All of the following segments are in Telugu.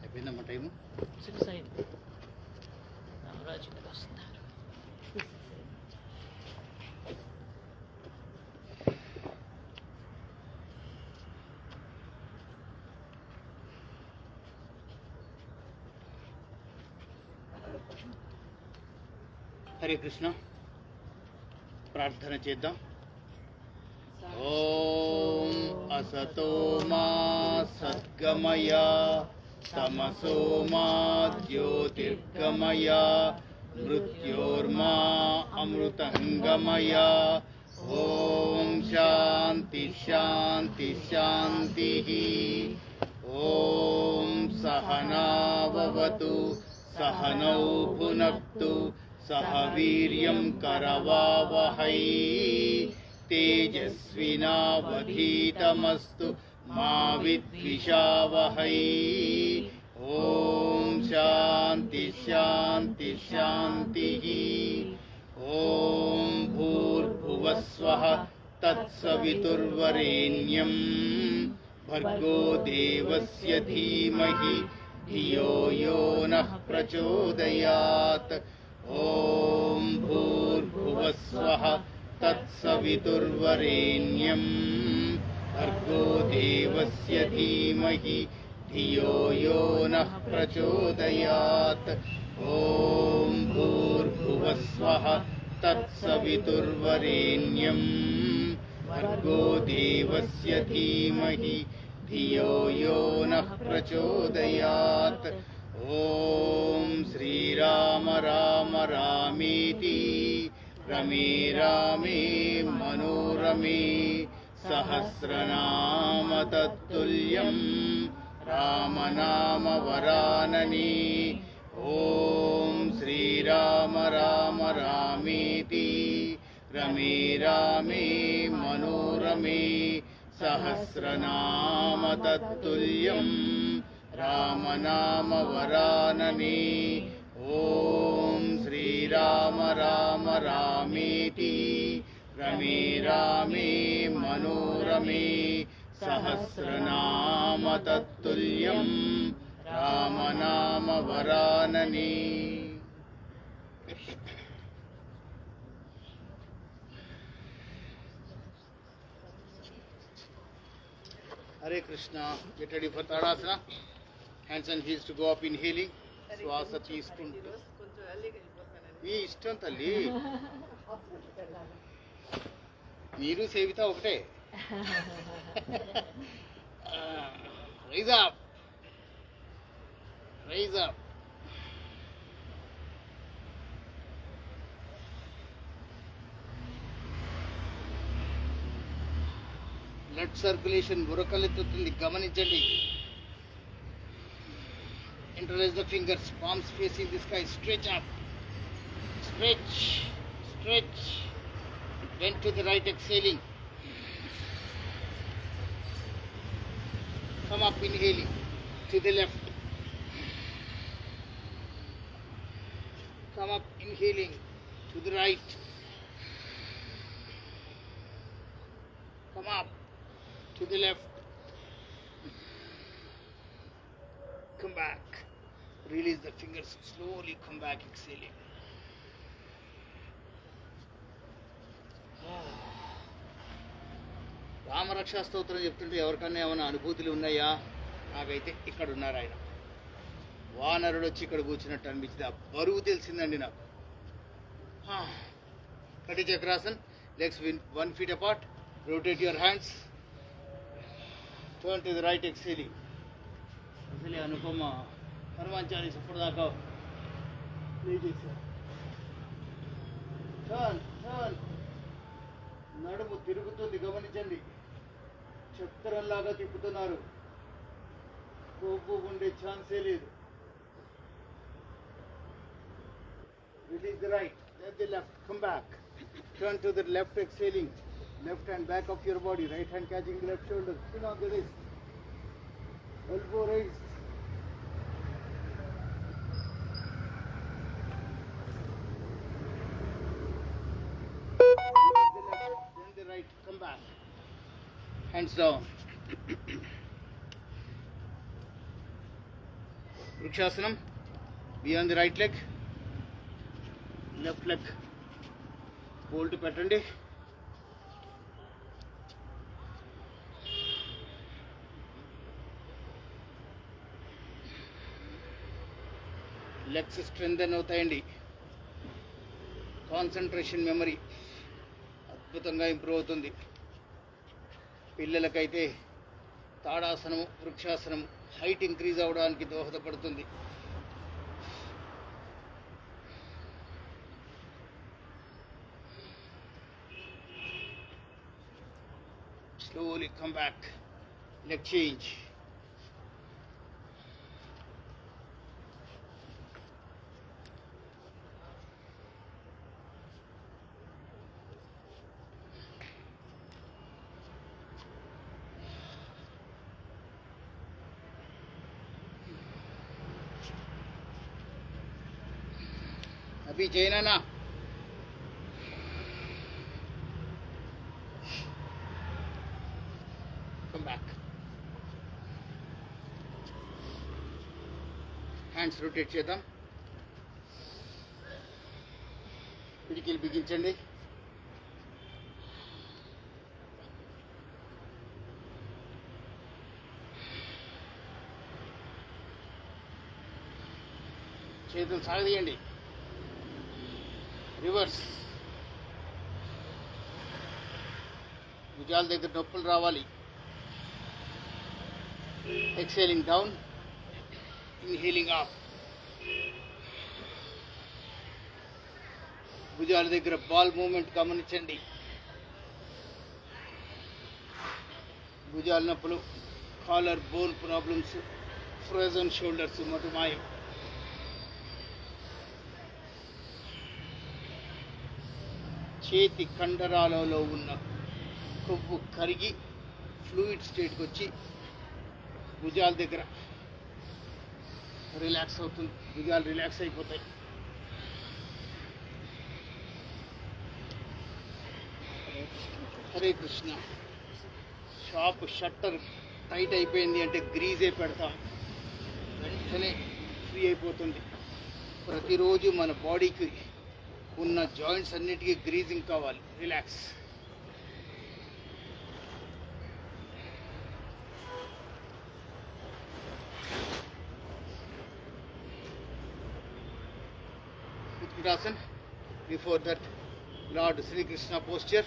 అయిపోయిందమ్మా టైము 6 అయింది. రామరాజు గారు వస్తున్నారు. హరే కృష్ణ. ప్రార్థన చేద్దాం. ఓం అసతో మా సద్గమయ తమసో మా జ్యోతిర్గమయ మృత్యోర్మా అమృతంగమయ. ఓం శాంతి శాంతి శాంతి. ఓం సహనావవతు సహనౌ భునక్తు సహ వీర్యం కరవావహై. తేజస్వినావధీతమస్తు మా విద్విషావహై. ఓం శాంతి శాంతి శాంతి. ఓం భూర్భువస్వః తత్సవితుర్వరేణ్యం భర్గో దేవస్య ధీమహి ధియో యో నః ప్రచోదయాత్. ఓం భూర్భువస్వః తత్సవితుర్వరేణ్యం భర్గో దేవస్య ధీమహి ధియో యో నః ప్రచోదయాత్. ఓం భూర్భువస్వః తత్సవితుర్వరేణ్యం భర్గో దేవస్య ధీమహి ధియో యో నః ప్రచోదయాత్. ఓం శ్రీరామ రామ రామేతి రమే రామే మనోరమే సహస్రనామ తత్తుల్యం రామనామ వరాననే. ఓం శ్రీరామ రామ రామేతి రమే రామే మనోరమే సహస్రనామ తత్తుల్యం రామనామ వరాననే. ఓం శ్రీరామ రామ రామేతి రమే రామే మనోరమే సహస్రనామ తత్తుల్యం రామనామ వరాననే. Hare Krishna. Get ready for tadasana. Hands and heels to go up inhaling. శ్వాస తీసుకుంటూ. మీ ఇష్టం తల్లి. మీరు సేవిత ఒకటే. Rise up, rise up. Blood circulation ఉరకలెత్తుతుంది, గమనించండి. Interlace the fingers, palms facing the sky. Stretch up, stretch, stretch. Bend to the right, exhaling. Come up, inhaling. To the left. Come up, inhaling. To the right. Come up. To the left. Come back. Release the fingers. Slowly come back, exhaling. Rama Raksha స్తోత్రం చెప్తుంటే ఎవరికన్నా ఏమైనా అనుభూతులు ఉన్నాయా? నాకైతే ఇక్కడ ఉన్నారు ఆయన. వానరుడు వచ్చి ఇక్కడ కూర్చున్నట్టు అనిపించింది. ఆ బరువు తెలిసిందండి నాకు. Kati chakrasan. Legs 1 feet apart. Rotate your hands. Turn to the right, exhaling. అసలే అనుపమ హనుమాన్ చాలీసా ఇప్పటిదాకా ప్లే చేశారు. Turn, turn. నడుము తిరుగుతుంది, గమనించండి. చక్రంలాగా తిప్పుతున్నారు. కొవ్వు ఉండే ఛాన్సే లేదు. Release the right, let the left, come back. Turn to the left, exhaling. Left hand back of your body, right hand catching the left shoulder. Chin on the wrist. Elbow raised. Release the left back. Hands down. Vrikshasanam. Be on the right leg. Left leg. Bolt పెట్టండి. లెగ్స్ స్ట్రెంథెన్ అవుతాయండి. కాన్సన్ట్రేషన్ మెమరీ అద్భుతంగా ఇంప్రూవ్ అవుతుంది. పిల్లలకైతే తాడాసనము, వృక్షాసనము హైట్ ఇంక్రీజ్ అవ్వడానికి దోహదపడుతుంది. Slowly come back. Leg change. अभी जैना ना come back. హ్యాండ్స్ రొటేట్ చేద్దాం. పిడికిలు బిగించండి. చేతులు సాగదీయండి. రివర్స్. భుజాల దగ్గర నొప్పులు రావాలి. Exhaling down, inhaling up. భుజాల దగ్గర బాల్ మూమెంట్ గమనించండి. భుజాల నొప్పులు, collar bone problems, frozen shoulders మటుమాయం. చేతి కండరాలలో ఉన్న కొవ్వు కరిగి ఫ్లూయిడ్ స్టేట్కి వచ్చి భుజాల దగ్గర రిలాక్స్ అవుతుంది. భుజాలు రిలాక్స్ అయిపోతాయి. Hare Krishna. Shop shutter tight అయిపోయింది అంటే గ్రీజే పెడతాం, వెంటనే ఫ్రీ అయిపోతుంది. ప్రతిరోజు మన బాడీకి ఉన్న జాయింట్స్ అన్నిటికీ గ్రీజింగ్ కావాలి. Relax. Utkatasana. Before that, Lord Sri Krishna posture.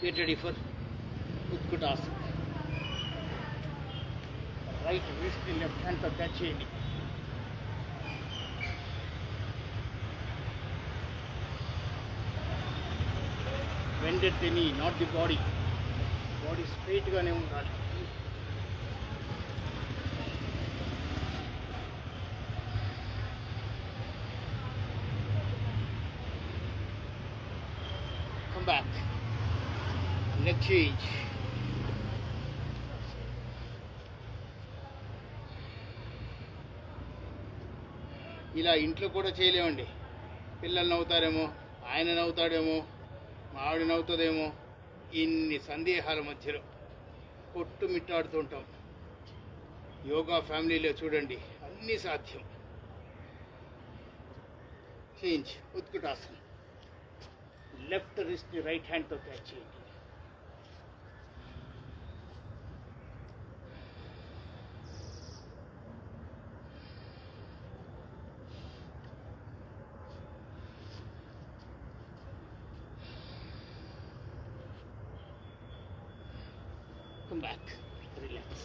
Get ready for Utkatasana. Right wrist in left hand to catch it. Bend at the knee, not the body. Body straight గానే ఉండాలి. Come back. Leg change. ఇలా ఇంట్లో కూడా చేయలేమండి. పిల్లలు నవ్వుతారేమో, ఆయన నవ్వుతాడేమో, మా ఆవిడ నవ్వుతుందేమో, ఇన్ని సందేహాల మధ్యలో కొట్టుమిట్టాడుతుంటాం. యోగా ఫ్యామిలీలో చూడండి అన్నీ సాధ్యం. Change. Utkatasana. Left wrist right హ్యాండ్తో క్యాచ్ చేయండి. Come back. Relax.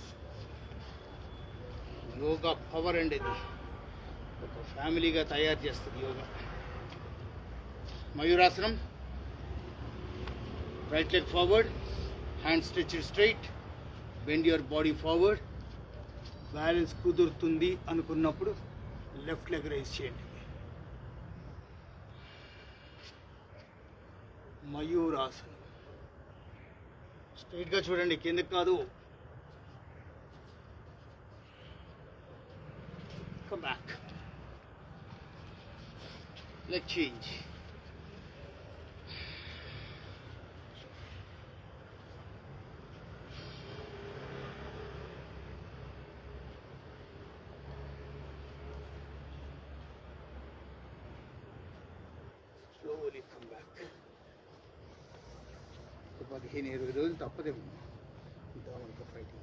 Yoga power అండి. ఇది ఒక ఫ్యామిలీగా తయారు చేస్తుంది యోగా. మయూరాసనం. Right leg forward, hand stretched straight, bend your body forward. Balance కుదురుతుంది అనుకున్నప్పుడు లెఫ్ట్ లెగ్ రైజ్ చేయండి. మయూరాసనం. స్ట్రైట్గా చూడండి, కిందకి కాదు. Come back. Leg change. Slowly come back. 15-20 రోజులు తప్పదేమో దోమలతో fighting.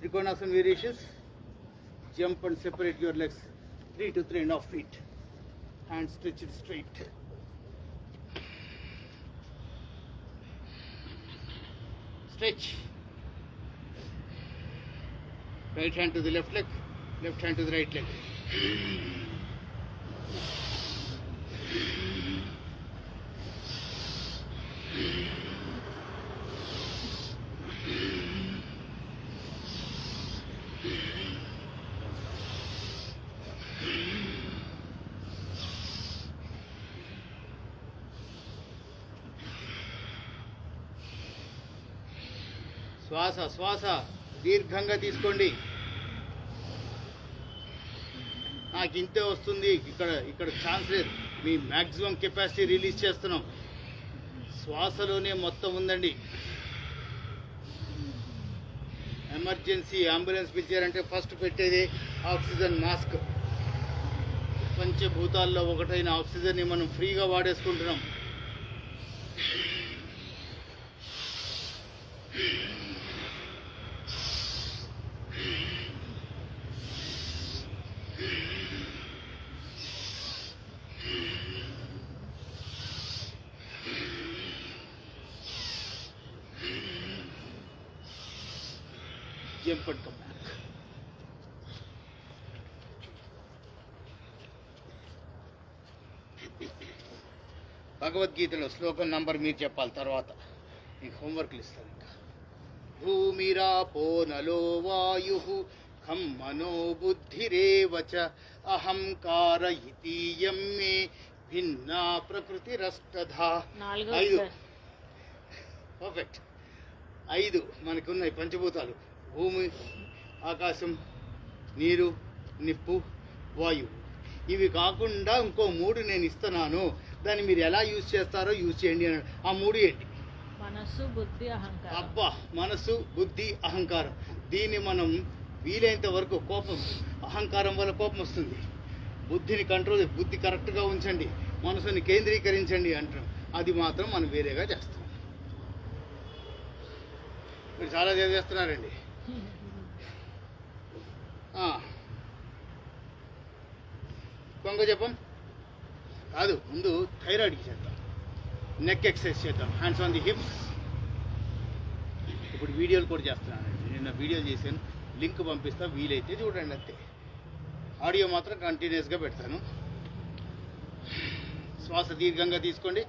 Trikonasana variations. Jump and separate your legs 3 to 3.5 feet. Hands stretched straight. Stretch. Right hand to the left leg, left hand to the right leg. శ్వాస దీర్ఘంగా తీసుకోండి. నాకు ఇంతే వస్తుంది, ఇక్కడ ఛాన్స్ లేదు. మీ మ్యాక్సిమం కెపాసిటీ రిలీజ్ చేస్తున్నాం. శ్వాసలోనే మొత్తం ఉందండి. ఎమర్జెన్సీ అంబులెన్స్ పిలిచారంటే ఫస్ట్ పెట్టేది ఆక్సిజన్ మాస్క్. పంచభూతాల్లో ఒకటైన ఆక్సిజన్ని మనం ఫ్రీగా వాడేసుకుంటున్నాం. Jump and come back. భగవద్గీతలో శ్లోకం నంబర్ మీరు చెప్పాలి, తర్వాత మీకు హోంవర్క్లు ఇస్తాను. ఇంకా భూమిరాపో నలో వాయు ఖం మనో బుద్ధిరేవచ అహంకార ఇతీయం మే భిన్నా ప్రకృతిరష్టధా. 5 పర్ఫెక్ట్. 5 మనకున్నాయి పంచభూతాలు: భూమి, ఆకాశం, నీరు, నిప్పు, వాయువు. ఇవి కాకుండా ఇంకో 3 నేను ఇస్తున్నాను, దాన్ని మీరు ఎలా యూజ్ చేస్తారో యూజ్ చేయండి అన్నాడు. ఆ 3 ఏంటి? మనసు, బుద్ధి, అహంకారం. అబ్బా, మనసు, బుద్ధి, అహంకారం. దీన్ని మనం వీలైనంత వరకు అహంకారం వల్ల కోపం వస్తుంది. బుద్ధిని బుద్ధి కరెక్ట్గా ఉంచండి, మనసుని కేంద్రీకరించండి అంటాం. అది మాత్రం మనం వేరేగా చేస్తాం. మీరు చాలా చేస్తున్నారండి. కొంగ జపం కాదు, ముందు థైరాయిడ్కి చేద్దాం. నెక్ ఎక్సర్సైజ్ చేద్దాం. Hands on the hips. ఇప్పుడు వీడియోలు కూడా చేస్తున్నానండి. నిన్న వీడియోలు చేశాను, లింక్ పంపిస్తా, వీలైతే చూడండి. అంతే, ఆడియో మాత్రం కంటిన్యూస్గా పెడతాను. శ్వాస దీర్ఘంగా తీసుకోండి.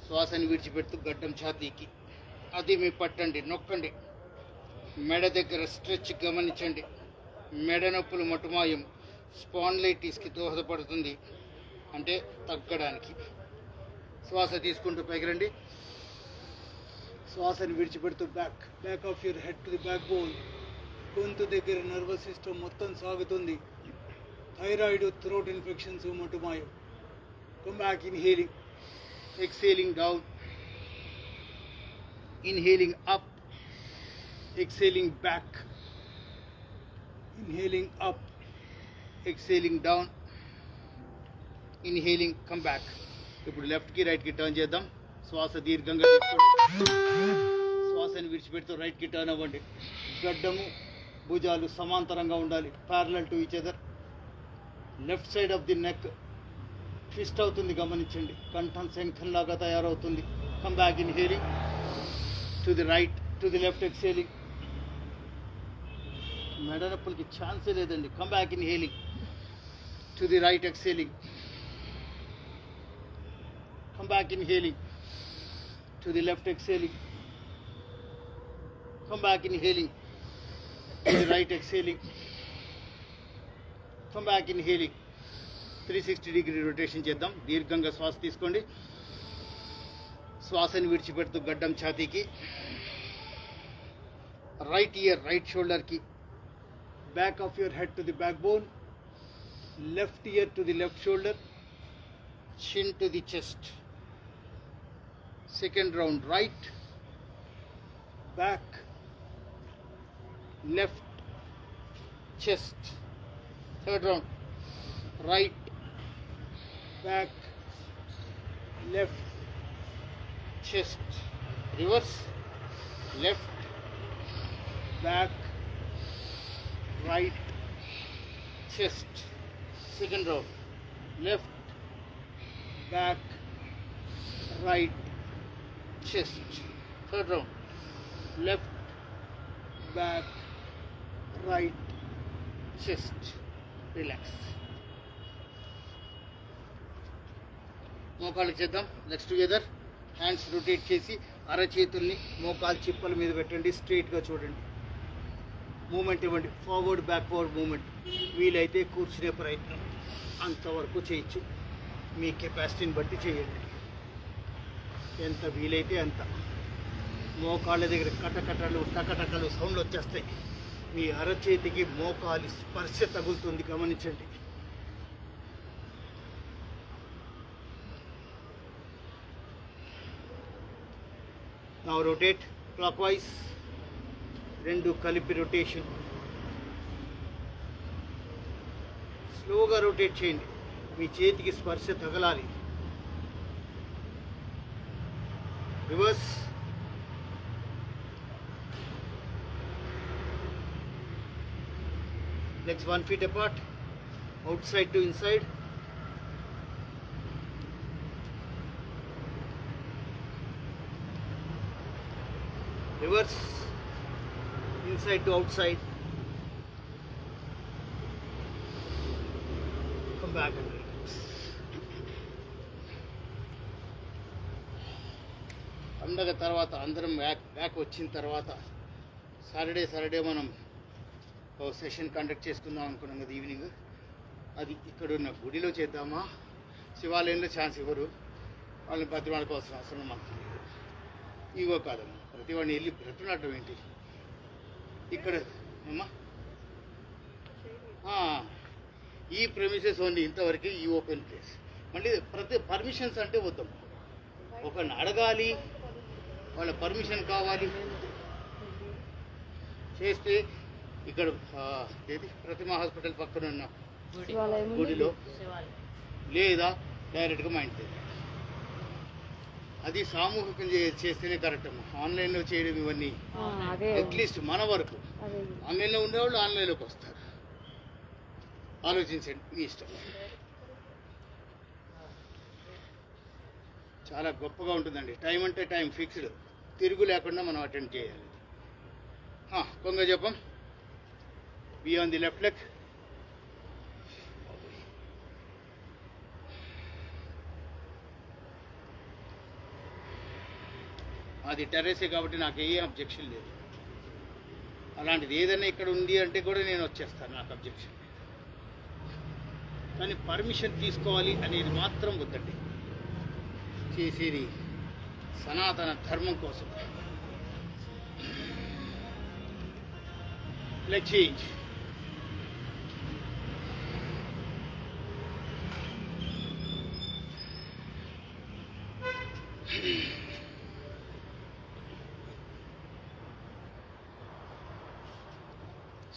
శ్వాసని విడిచిపెడుతూ గడ్డం ఛాతీకి అది మీ పట్టండి, నొక్కండి. మెడ దగ్గర స్ట్రెచ్ గమనించండి. మెడ నొప్పులు మటుమాయం. స్పాండిలైటిస్కి దోహదపడుతుంది, అంటే తగ్గడానికి. శ్వాస తీసుకుంటూ పైకి రండి. శ్వాసని విడిచిపెడుతూ back of your head to the back bone. గొంతు దగ్గర నర్వస్ సిస్టమ్ మొత్తం సాగుతుంది. థైరాయిడ్, థ్రోట్ ఇన్ఫెక్షన్స్ మటుమాయం. Come back. Inhaling, exhaling down, inhaling up, exhaling back, inhaling up, exhaling down, inhaling, come back. ఇప్పుడు లెఫ్ట్కి రైట్కి టర్న్ చేద్దాం. శ్వాస దీర్ఘంగా తీసుకోండి. శ్వాసని విడిచిపెడుతూ రైట్కి టర్న్ అవ్వండి. గడ్డము, భుజాలు సమాంతరంగా ఉండాలి, parallel to each other. Left side of the neck twist అవుతుంది, గమనించండి. కంఠం శంఖంలాగా తయారవుతుంది. Come back. Inhaling to the right, to the left, exhaling. మెడ నొప్పులకి ఛాన్సే లేదండి. Come back. Inhaling to the right, exhaling. Come back. Inhaling to the left, exhaling. Come back. Inhaling to the right, exhaling. Come back. Inhaling 360 degree rotation చేద్దాం. దీర్ఘంగా శ్వాస తీసుకోండి. శ్వాసని విడిచిపెడుతూ గడ్డం ఛాతీకి, రైట్ ఇయర్ రైట్ షోల్డర్కి, back of your head to the back bone, left ear to the left shoulder, chin to the chest. Second round, right, back, left, chest. Third round, right, back, left, chest. Reverse, left, back, right, chest. Second round, left, back, right, chest. Third round, left, back, right, chest. Relax. మోకాళ్ళు చేద్దాం. Legs together. హ్యాండ్స్ రొటేట్ చేసి అరచేతుల్ని మోకాలు చిప్పల మీద పెట్టండి. స్ట్రైట్గా చూడండి. మూమెంట్ ఇవ్వండి. Forward backward movement. వీలైతే కూర్చునే ప్రయత్నం అంతవరకు చేయొచ్చు. మీ కెపాసిటీని బట్టి చేయండి. ఎంత వీలైతే అంత. మోకాళ్ళ దగ్గర కటకటలు టకటకలు సౌండ్లు వచ్చేస్తాయి. మీ అరచేతికి మోకాలి స్పర్శ తగులుతుంది, గమనించండి. Now rotate clock wise. రెండు కలిపి రొటేషన్. స్లోగా రొటేట్ చేయండి. మీ చేతికి స్పర్శ తగలాలి. Reverse. Legs 1 feet apart, outside to inside. Reverse, inside to outside. Come back and relax. పండగ తర్వాత అందరం బ్యాక్ వచ్చిన తర్వాత సాటర్డే మనం సెషన్ కండక్ట్ చేసుకుందాం అనుకున్నాం కదా ఈవినింగ్. అది ఇక్కడున్న గుడిలో చేద్దామా, శివాలయంలో ఛాన్స్ ఇవ్వరు. వాళ్ళని బతిమాడుకోవాల్సిన అవసరం మాకు ఇగో కాదమ్మా. ప్రతి వాడిని వెళ్ళి బ్రతులాడటం ఏంటి ఇక్కడ అమ్మా. ఈ ప్రెమిసెస్ ఓన్లీ ఇంతవరకు, ఈ ఓపెన్ ప్లేస్. మళ్ళీ ప్రతి పర్మిషన్స్ అంటే వద్దమ్మా. ఒకరిని అడగాలి, వాళ్ళ పర్మిషన్ కావాలి. చేస్తే ఇక్కడ ఏది ప్రతిమా హాస్పిటల్ పక్కన ఉన్న గుడిలో లేదా డైరెక్ట్గా మా ఇంటి దగ్గర. అది సామూహికం చేస్తేనే కరెక్ట్ అమ్మా. ఆన్లైన్లో చేయడం ఇవన్నీ అట్లీస్ట్ మన వరకు. ఆన్లైన్లో ఉండేవాళ్ళు ఆన్లైన్లోకి వస్తారు. ఆలోచించండి, మీ ఇష్టం. చాలా గొప్పగా ఉంటుందండి. టైం అంటే టైం ఫిక్స్డ్, తిరుగు లేకుండా మనం అటెండ్ చేయాలి. కొంగ జపం. Be on the left leg. అది టెర్రసే కాబట్టి నాకు ఏ అబ్జెక్షన్ లేదు. అలాంటిది ఏదైనా ఇక్కడ ఉంది అంటే కూడా నేను వచ్చేస్తాను, నాకు అబ్జెక్షన్ లేదు. కానీ పర్మిషన్ తీసుకోవాలి అనేది మాత్రం వద్దండి. చేసేది సనాతన ధర్మం కోసం. Leg change.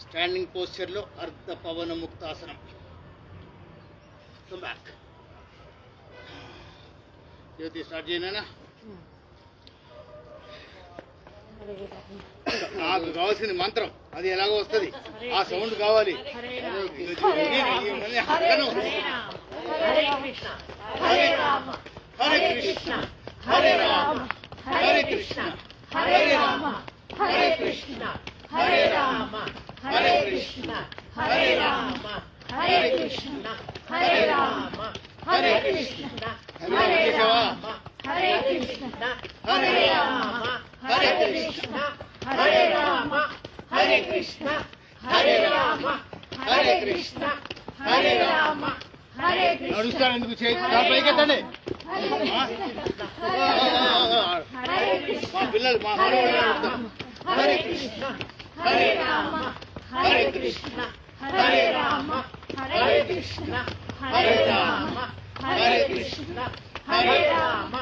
స్టాండింగ్ పోస్చర్లో అర్ధ పవన ముక్తాసనం. Come back. జ్యోతి స్టార్ట్ చేయనా? నాకు కావాల్సింది మంత్రం, అది ఎలాగో వస్తుంది. ఆ సౌండ్ కావాలి. Hare Krishna Hare Rama Hare Krishna Hare Rama Hare Krishna Hare Rama Hare Krishna Hare Rama Hare Krishna Hare Rama Hare Krishna Hare Rama Hare Krishna Hare Rama Hare Krishna Hare Rama Hare Krishna Hare Rama Hare Krishna Hare Rama Hare Krishna Hare Rama Hare Krishna. నడుస్తాను ఎందుకు చేయి పైకెత్తండి మా పిల్లలు మా మనవాళ్ళు Hare Krishna. Hare Rama. Hare Krishna. Hare Rama. Hare Krishna. Hare Rama. Hare Krishna. Hare Rama.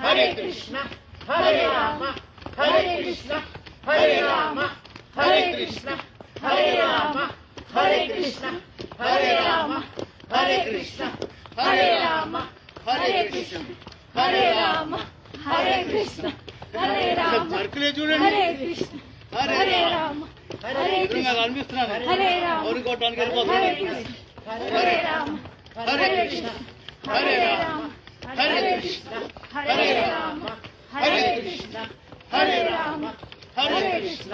Hare Krishna. Hare Rama. Hare Krishna. Hare Rama. Hare Krishna. Hare Rama. Hare Krishna. Hare Rama. Hare Krishna. Hare Rama. Hare Krishna. Hare Rama. Hare Krishna. Hare Rama. సర్కిలే చూడండి Hare Krishna. Hare Rama. Hare ఎదురుగా కనిపిస్తున్నాను Hare Rama. ఎవరు కొట్టడానికి Hare వెళ్ళిపోతున్నాను Krishna. Hare Rama. Hare Krishna Hare Rama Hare Krishna Hare Rama Hare Krishna Hare Rama Hare Krishna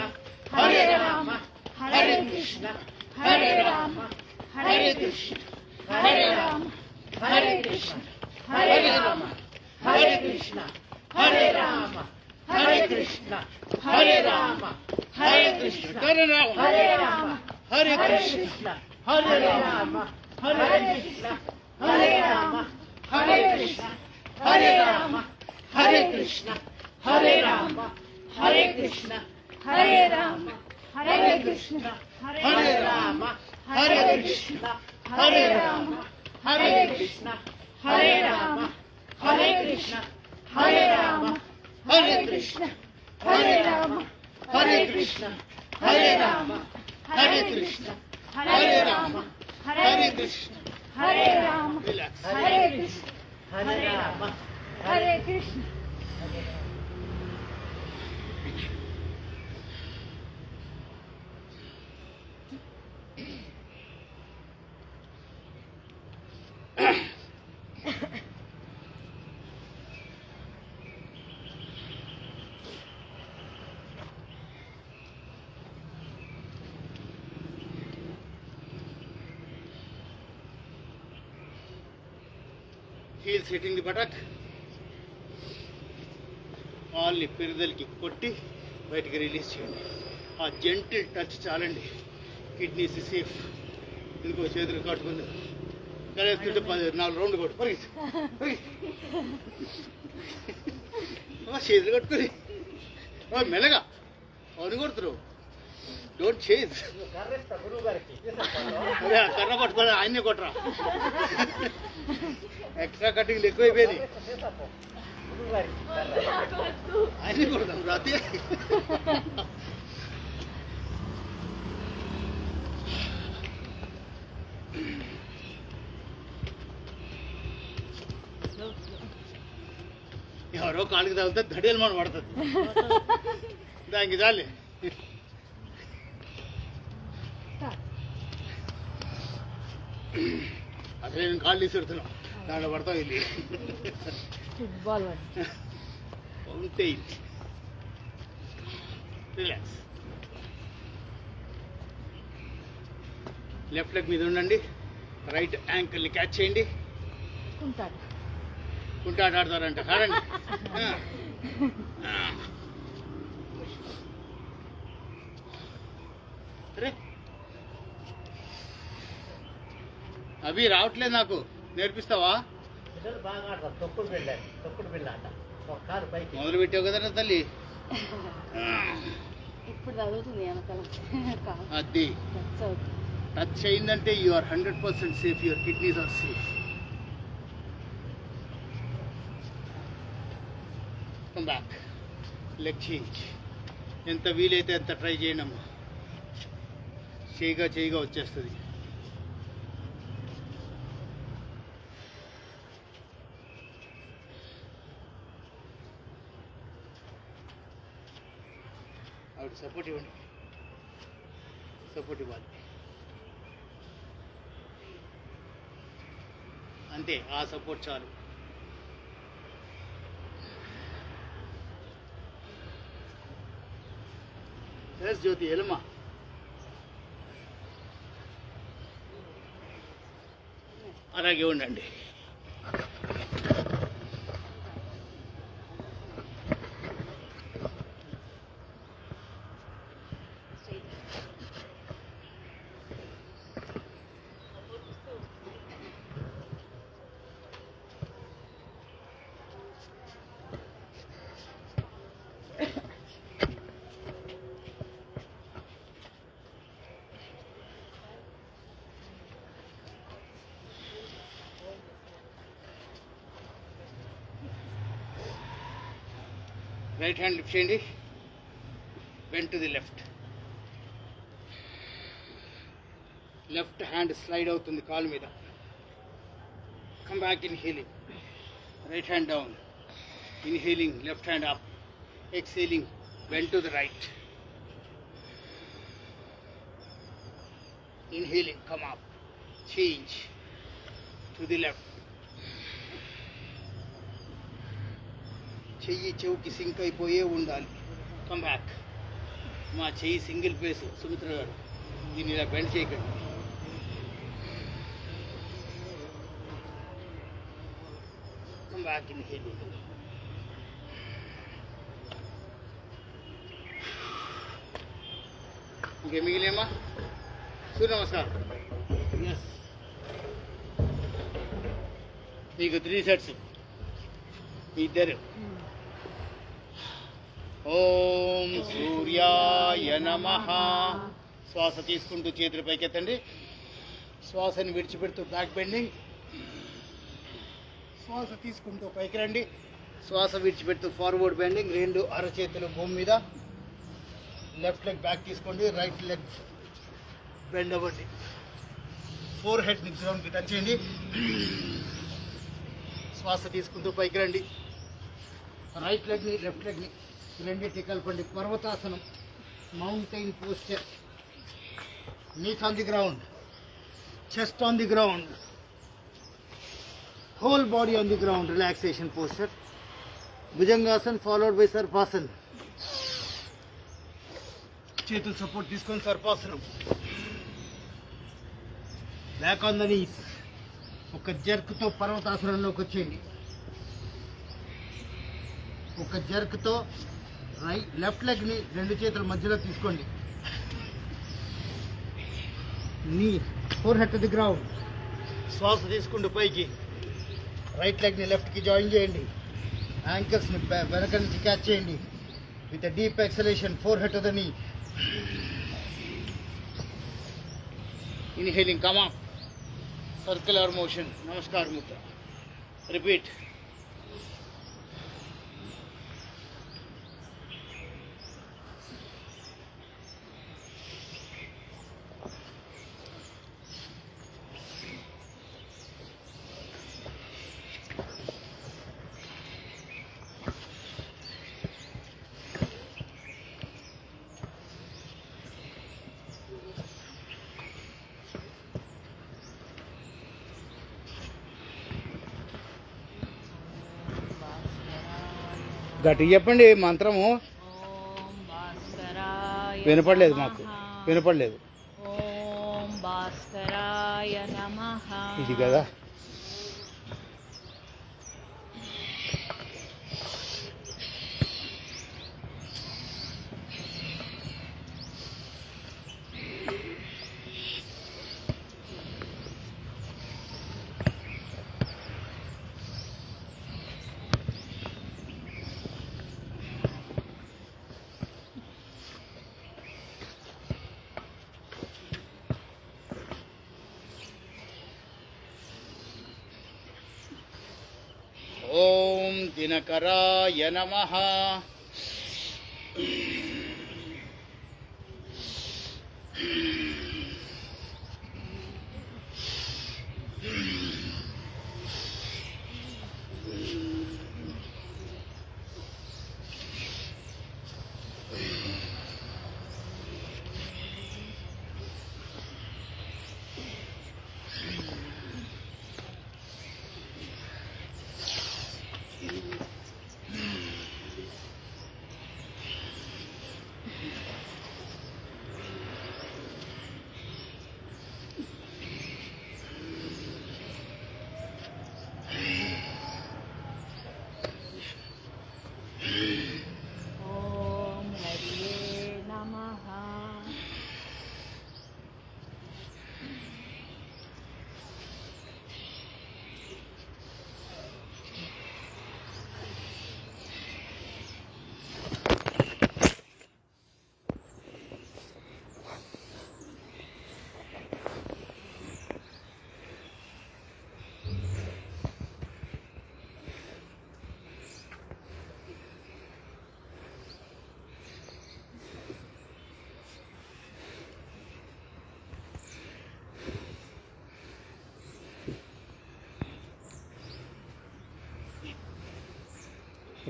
Hare Rama Hare Krishna Hare Rama Hare Krishna Hare Rama Hare Krishna Hare Rama Hare Krishna Hare Rama Hare Krishna Hare Rama Hare Krishna Hare Rama Hare Rama. Hare Krishna Hare Rama Hare Krishna Hare Rama Hare Krishna Hare Rama Hare Krishna Hare Rama Hare Krishna Hare Rama. Hare Krishna. Hare Rama Hare Krishna Hare Rama Hare Krishna Hare Rama Hare Krishna Hare Rama Hare Krishna Hare Rama Hare Krishna Hare Rama Hare Krishna Hare Rama Hare Krishna Hare Rama. Relax Hare Krishna. Hare Rama. Hare Krishna. Heels hitting the buttock కాల్ని పెరుదలకి కొట్టి బయటికి రిలీజ్ చేయండి ఆ జెంటిల్ టచ్ చాలండి కిడ్నీస్ సేఫ్ ఇంకో చేతులు కట్టుకుంది కలిస్తుంటే 4 రౌండ్లు కొట్టు పరిగెత్తి చేతులు కట్టుకుని మెల్లగా అవును కొడుతురు డోంట్ చేజ్ అదే ఆ కర్ర పట్టుకొని ఆయన్నే కొట్టరా ఎక్స్ట్రా కటింగ్లు ఎక్కువైపోయింది ఆయన్ని కొడతాం రాతే ఎవరో కాళ్ళకి తగిలితే దడియలు మనం పడుతుంది దానికి చాలే అదే నేను కాళ్ళు తీసిడుతున్నాం దాంట్లో పడతాం ఇది Football one. ఉంటే రిలాక్స్ లెఫ్ట్ లెగ్ మీద ఉండండి రైట్ యాంకిల్ని క్యాచ్ చేయండి ఉంటాడు. కుంటాట ఆడతారంట కాదండి అరే అవి రావట్లేదు నాకు నేర్పిస్తావా పిల్లలు బాగా ఆడతారు తొక్కుడు బిళ్ళ ఆట ఒక కారు పైకి మొదలు పెట్టావు కదా తల్లి ఇప్పుడు చదువుతుంది వెనకాల కాదు అది చదువుతుంది. టచ్ అయిందంటే you are 100% safe your kidneys are safe come back leg change ఎంత వీలైతే అంత ట్రై చేయనమ్మా చేయగా వచ్చేస్తుంది ఆవిడ సపోర్ట్ ఇవ్వండి సపోర్ట్ ఇవ్వాలి అంతే ఆ సపోర్ట్ చాలు ఎస్ జ్యోతి ఎలమ్మా అలాగే ఉండండి రైట్ హ్యాండ్ లిఫ్ట్ చేయండి, bend to the left. Left hand slide అవుతుంది కాలు మీద. Come back inhaling, right hand down, inhaling left hand up, exhaling bend to the right, inhaling come up, change to the left. చెయ్యి చెవుకి సింక్ అయిపోయే ఉండాలి. Come back. మా చెయ్యి సింగిల్ ఫేస్ సుమిత్ర గారు, దీన్ని ఇలా బెండ్ చేయకండి. Come back inhaling. ఇంకే మిగిలేమా? సూర్య నమస్కారం. ఎస్, మీకు 3 సెట్స్ మీ ఇద్దరు. ఓం సూర్యాయ నమః. శ్వాస తీసుకుంటూ చేతులు పైకెత్తండి. శ్వాసని విడిచిపెడుతూ బ్యాక్ బెండింగ్. శ్వాస తీసుకుంటూ పైకి రండి. శ్వాస విడిచిపెడుతూ ఫార్వర్డ్ బెండింగ్. 2 అరచేతులు భూమి మీద. లెఫ్ట్ లెగ్ బ్యాక్ తీసుకోండి, రైట్ లెగ్ బెండ్ అవ్వండి. ఫోర్ హెడ్ని గ్రౌండ్కి టచ్ చేయండి. శ్వాస తీసుకుంటూ పైకి రండి. రైట్ లెగ్ని లెఫ్ట్ లెగ్ని రెండింటి కలపండి. పర్వతాసనం, mountain posture. Knees on the ground, chest on the ground, whole body on the ground, relaxation posture. Bhujangasana followed by Sarpasana. చేతులు సపోర్ట్ తీసుకొని సర్పాసనం. Back on the knees. ఒక జర్క్తో పర్వతాసనంలోకి వచ్చేయండి. ఒక జర్క్తో లెఫ్ట్ లెగ్ని 2 చేతుల మధ్యలో తీసుకోండి. నీ four head to the ground. శ్వాస తీసుకుంటూ పైకి. రైట్ లెగ్ని లెఫ్ట్కి జాయిన్ చేయండి. యాంకర్స్ని వెనక నుంచి క్యాచ్ చేయండి. With deep exhalation, four head to the నీ. Inhaling, come up, circular motion, Namaskar Mudra. Repeat. గట్టి చెప్పండి మంత్రము. ఓం భాస్కరాయ వినపడలేదు, నమః. మాకు వినపడలేదు. ఓం భాస్కరాయ నమః. ఇది కదా. ఓం దినకరాయ నమః.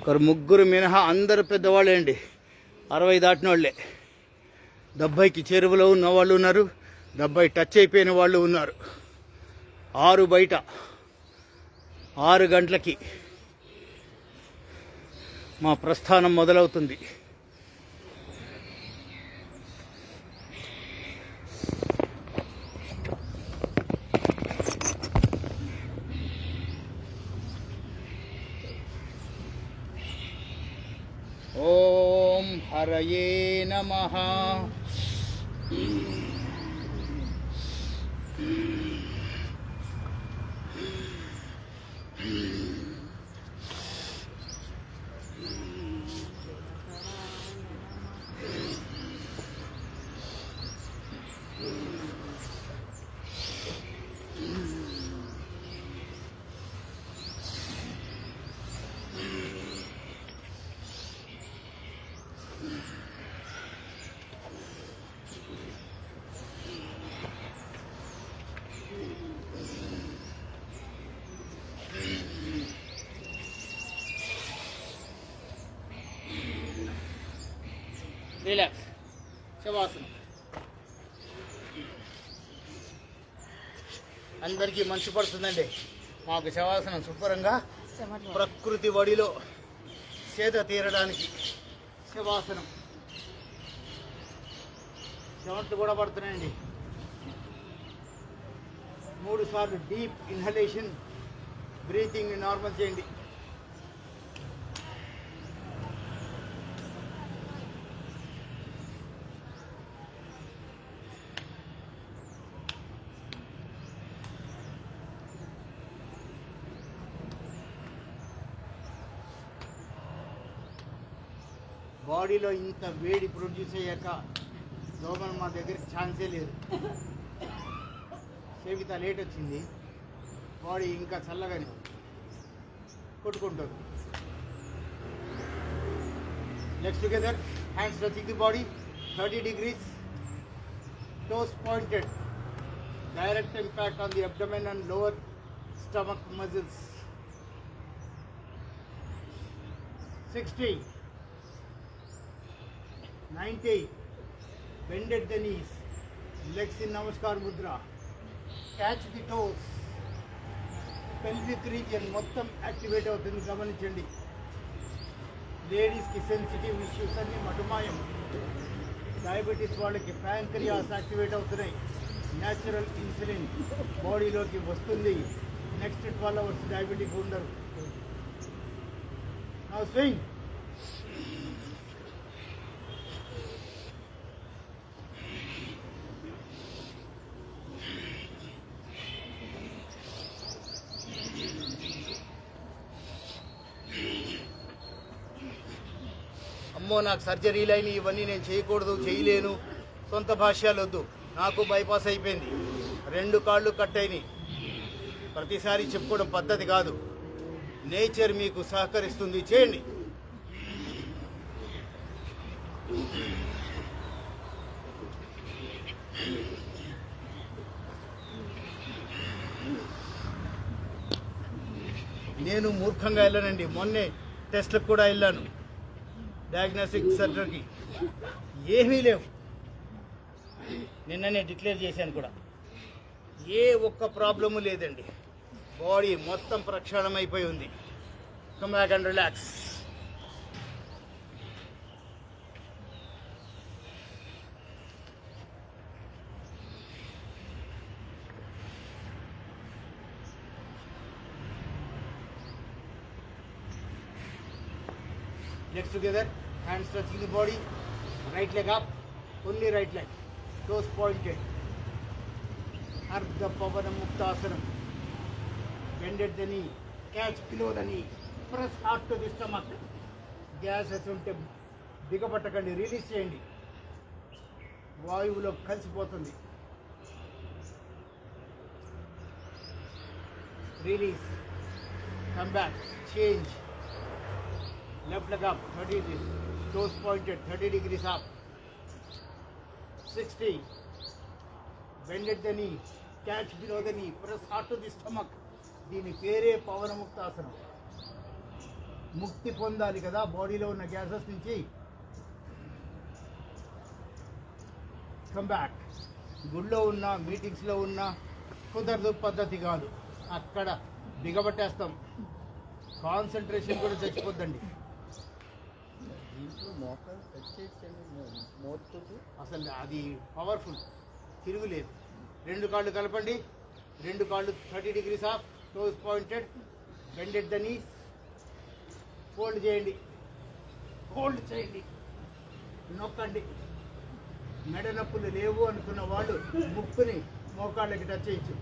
ఒకరు ముగ్గురు మినహా అందరు పెద్దవాళ్ళే అండి, 60 దాటిన వాళ్ళే. 70కి చెరువులో ఉన్న వాళ్ళు ఉన్నారు, 70 టచ్ అయిపోయిన వాళ్ళు ఉన్నారు. 6 బయట 6 గంటలకి మా ప్రస్థానం మొదలవుతుంది. ఓం హరయే నమః. రిలాక్స్. శవాసనం. అందరికీ మంచు పడుతుందండి, మాకు శవాసనం శుభ్రంగా ప్రకృతి వడిలో సేద తీరడానికి శవాసనం. చెమట్లు కూడా పడుతున్నాయండి. 3 సార్లు డీప్ ఇన్హలేషన్, బ్రీతింగ్ నార్మల్ చేయండి. బాడీలో ఇంత వేడి ప్రొడ్యూస్ అయ్యాక దోమలు మా దగ్గరికి ఛాన్సే లేదు. సేవిత లేట్ వచ్చింది, బాడీ ఇంకా చల్లగానే కొట్టుకుంటుంది. Legs together, hands touching the body, 30 degrees, toes pointed, direct impact on the abdomen and lower stomach muscles. 60, 90, bend at the knees, legs in Namaskar Mudra, catch the toes, pelvic region మొత్తం యాక్టివేట్ అవుతుంది, గమనించండి. లేడీస్కి సెన్సిటివ్ ఇష్యూస్ అన్ని మటుమాయం. డయాబెటీస్ వాళ్ళకి ప్యాంక్రియాస్ యాక్టివేట్ అవుతున్నాయి, న్యాచురల్ ఇన్సులిన్ బాడీలోకి వస్తుంది. నెక్స్ట్ 12 hours డయాబెటిక్ ఉండరు. Now swing. అమ్మో నాకు సర్జరీలు అయినాయి, ఇవన్నీ నేను చేయకూడదు, చేయలేను, సొంత భాష్యాలు వద్దు, నాకు బైపాస్ అయిపోయింది, 2 కాళ్ళు కట్ అయినాయి. ప్రతిసారి చెప్పుకోవడం పద్ధతి కాదు. నేచర్ మీకు సహకరిస్తుంది, చేయండి. నేను మూర్ఖంగా వెళ్ళానండి, మొన్నే టెస్ట్లకు కూడా వెళ్ళాను, డయాగ్నోస్టిక్ సెంటర్కి. ఏమీ లేవు, నిన్ననే డిక్లేర్ చేశాను కూడా. ఏ ఒక్క ప్రాబ్లము లేదండి, బాడీ మొత్తం ప్రక్షాళన అయిపోయి ఉంది. Come back and relax. Legs together, hands touching the body, right leg up, only right leg, toes pointed. Ardha Pavana Muktasanam. Bend at the knee, catch below the knee, press hard to the stomach. Gas assunte దిగబట్టకండి, రిలీజ్ చేయండి. వాయువులో కలిసిపోతుంది. Release. Come back, change. Left leg up, 30 degrees, toes pointed, 30 degrees up. 60, bend at the knee, catch below the knee, press hard to the stomach. దీని పేరే పవన ముక్తాసనం. ముక్తి పొందాలి కదా బాడీలో ఉన్న గ్యాసెస్ నుంచి. Come back. గుళ్ళో ఉన్న మీటింగ్స్లో ఉన్న కుదరదు, పద్ధతి కాదు. అక్కడ బిగబట్టేస్తాం. కాన్సన్ట్రేషన్ కూడా చచ్చిపోద్దండి. దీంట్లో మోకాలు టచ్ చేయండి, మోతుంది. అసలు అది పవర్ఫుల్, తిరుగులేదు. 2 కాళ్ళు కలపండి. 2 కాళ్ళు 30 degrees off, toes pointed, bended the knees, fold చేయండి, హోల్డ్ చేయండి, నొక్కండి. మెడ నొప్పులు లేవు అనుకున్న వాళ్ళు ముక్కుని మోకాళ్ళకి టచ్ చేయొచ్చు.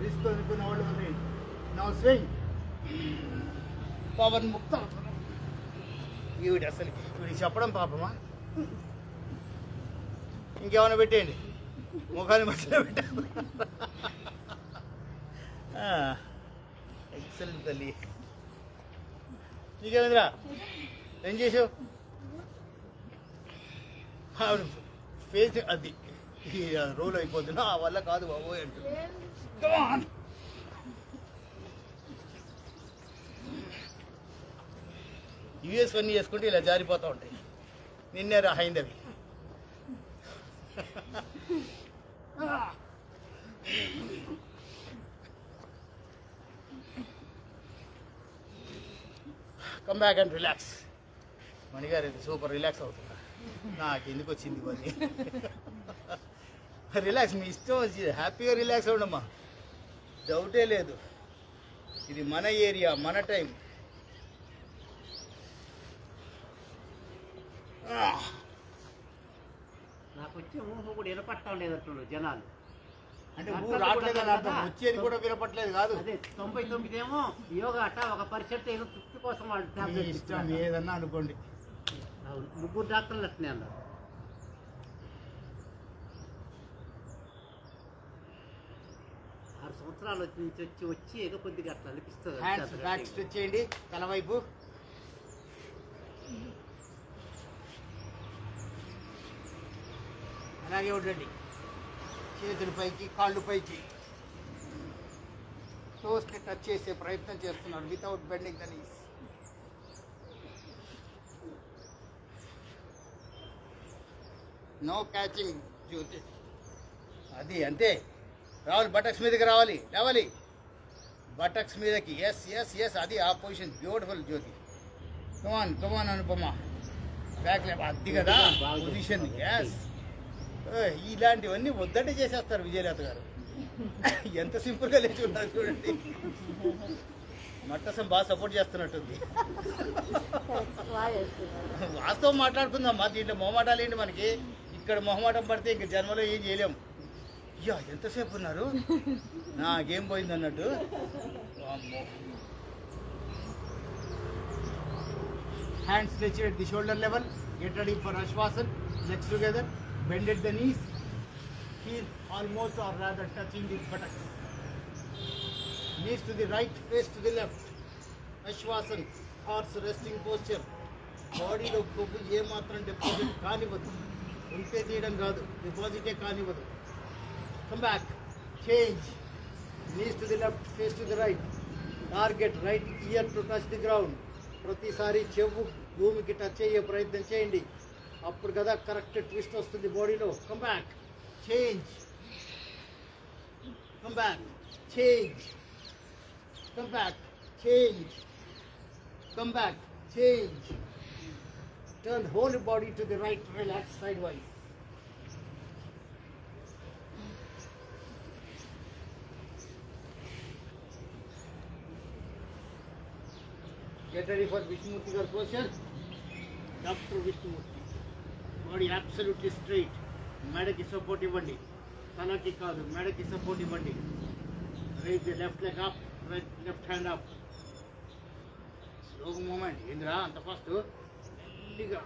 రిస్క్ అనుకున్న వాళ్ళు వదిలేయండి. నా స్వింగ్ పవన్ ముక్త. ఈవిడ అసలు వీడికి చెప్పడం పాపమా? ఇంకేమైనా పెట్టేయండి, ముఖాన్ని మధ్యలో పెట్టాను. ఎక్సలెంట్ తల్లి. నీకేమిందిరా, ఏం చేసావు? ఆవిడ ఫేస్ అది రోల్ అయిపోతున్నా ఆ వల్ల కాదు బాబోయ్ అంటూ. యూఎస్ వన్నీ చేసుకుంటే ఇలా జారిపోతూ ఉంటాయి. నిన్నే అయింది. Come back and relax. మణిగారు ఇది సూపర్ రిలాక్స్ అవుతుందా? నాకు ఎందుకు వచ్చింది ఇవన్నీ. రిలాక్స్, మీ ఇష్టం వచ్చి హ్యాపీగా రిలాక్స్ అవ్వడమ్మా, డౌటే లేదు. ఇది మన ఏరియా, మన టైం. నాకు వచ్చే ఊహ కూడా వినపట్టం లేదట్టు జనాలు. అంటే ఊరు రావట్లేదు అని అర్థం, వచ్చేది కూడా వినపట్లేదు కాదు. అదే 99 ఏమో యోగా అట్ట 1% ఏదో తృప్తి కోసం వాళ్ళు మీ టాబ్లెట్ ఇష్టం ఇస్తున్నారు. ఏదన్నా అనుకోండి. అవును, 3 డాక్టర్లు అట్నే అన్నారు. సంవత్సరాలు వచ్చి ఏదో కొద్దిగా అట్లా అనిపిస్తుంది. హ్యాండ్స్ బ్యాక్ స్ట్రెచ్ చేయండి, తల వైపు. అలాగే ఉండండి. చేతులు పైకి, కాళ్ళు పైకి. టోస్ని టచ్ చేసే ప్రయత్నం చేస్తున్నారు without bending the knees. No catching Jyoti. అది అంతే. రావాలి, బటక్స్ మీదకి రావాలి, లేవాలి బటక్స్ మీదకి. ఎస్ ఎస్ ఎస్, అది ఆ పొజిషన్. బ్యూటిఫుల్ జ్యోతి. కమాన్ కమాన్ అనుపమ. బ్యాక్ లెఫ్ట్, అది కదా పొజిషన్. ఎస్, ఇలాంటివన్నీ వద్దంటే చేసేస్తారు విజయలత గారు. ఎంత సింపుల్గా లేచి ఉన్నారు చూడండి. మట్టసం బాగా సపోర్ట్ చేస్తున్నట్టుంది. వాస్తవం మాట్లాడుకుందాం. దీంట్లో మొహమాటాలు ఏంటి మనకి? ఇక్కడ మొహమాటం పడితే ఇంక జన్మలో ఏం చేయలేము. అయ్యా ఎంతసేపు ఉన్నారు, నాకేం పోయింది అన్నట్టు. Hands stretch at the shoulder level. Get ready for Ashwasan. Legs together. Bend at the knees. Heels almost or rather touching the buttocks. Knees to the right, face to the left. Ashwasan, horse resting posture. బాడీలో కొవ్వు ఏమాత్రం డిపాజిట్ కానివ్వదు. ఉంటే తీయడం కాదు, డిపాజిటే కానివ్వదు. Come back. Change. Knees to the left, face to the right. Target right ear to touch the ground. ప్రతిసారి చెవు భూమికి టచ్ అయ్యే ప్రయత్నం చేయండి. అప్పుడు కదా కరెక్ట్ ట్విస్ట్ వస్తుంది బాడీలో. Come back. Change. Come back. Change. Come back. Change. Come back. Change. Turn whole body to the right, relax sidewise. Get ready for Vishnumurti Garu posture. Dr. Vishnumurti. Body absolutely straight. మెడకి సపోర్ట్ ఇవ్వండి, తలకి కాదు, మెడకి సపోర్ట్ ఇవ్వండి. Raise the left leg up, left hand up. Slow movement. ఏంద్రా అంత ఫాస్ట్? మెల్లిగా.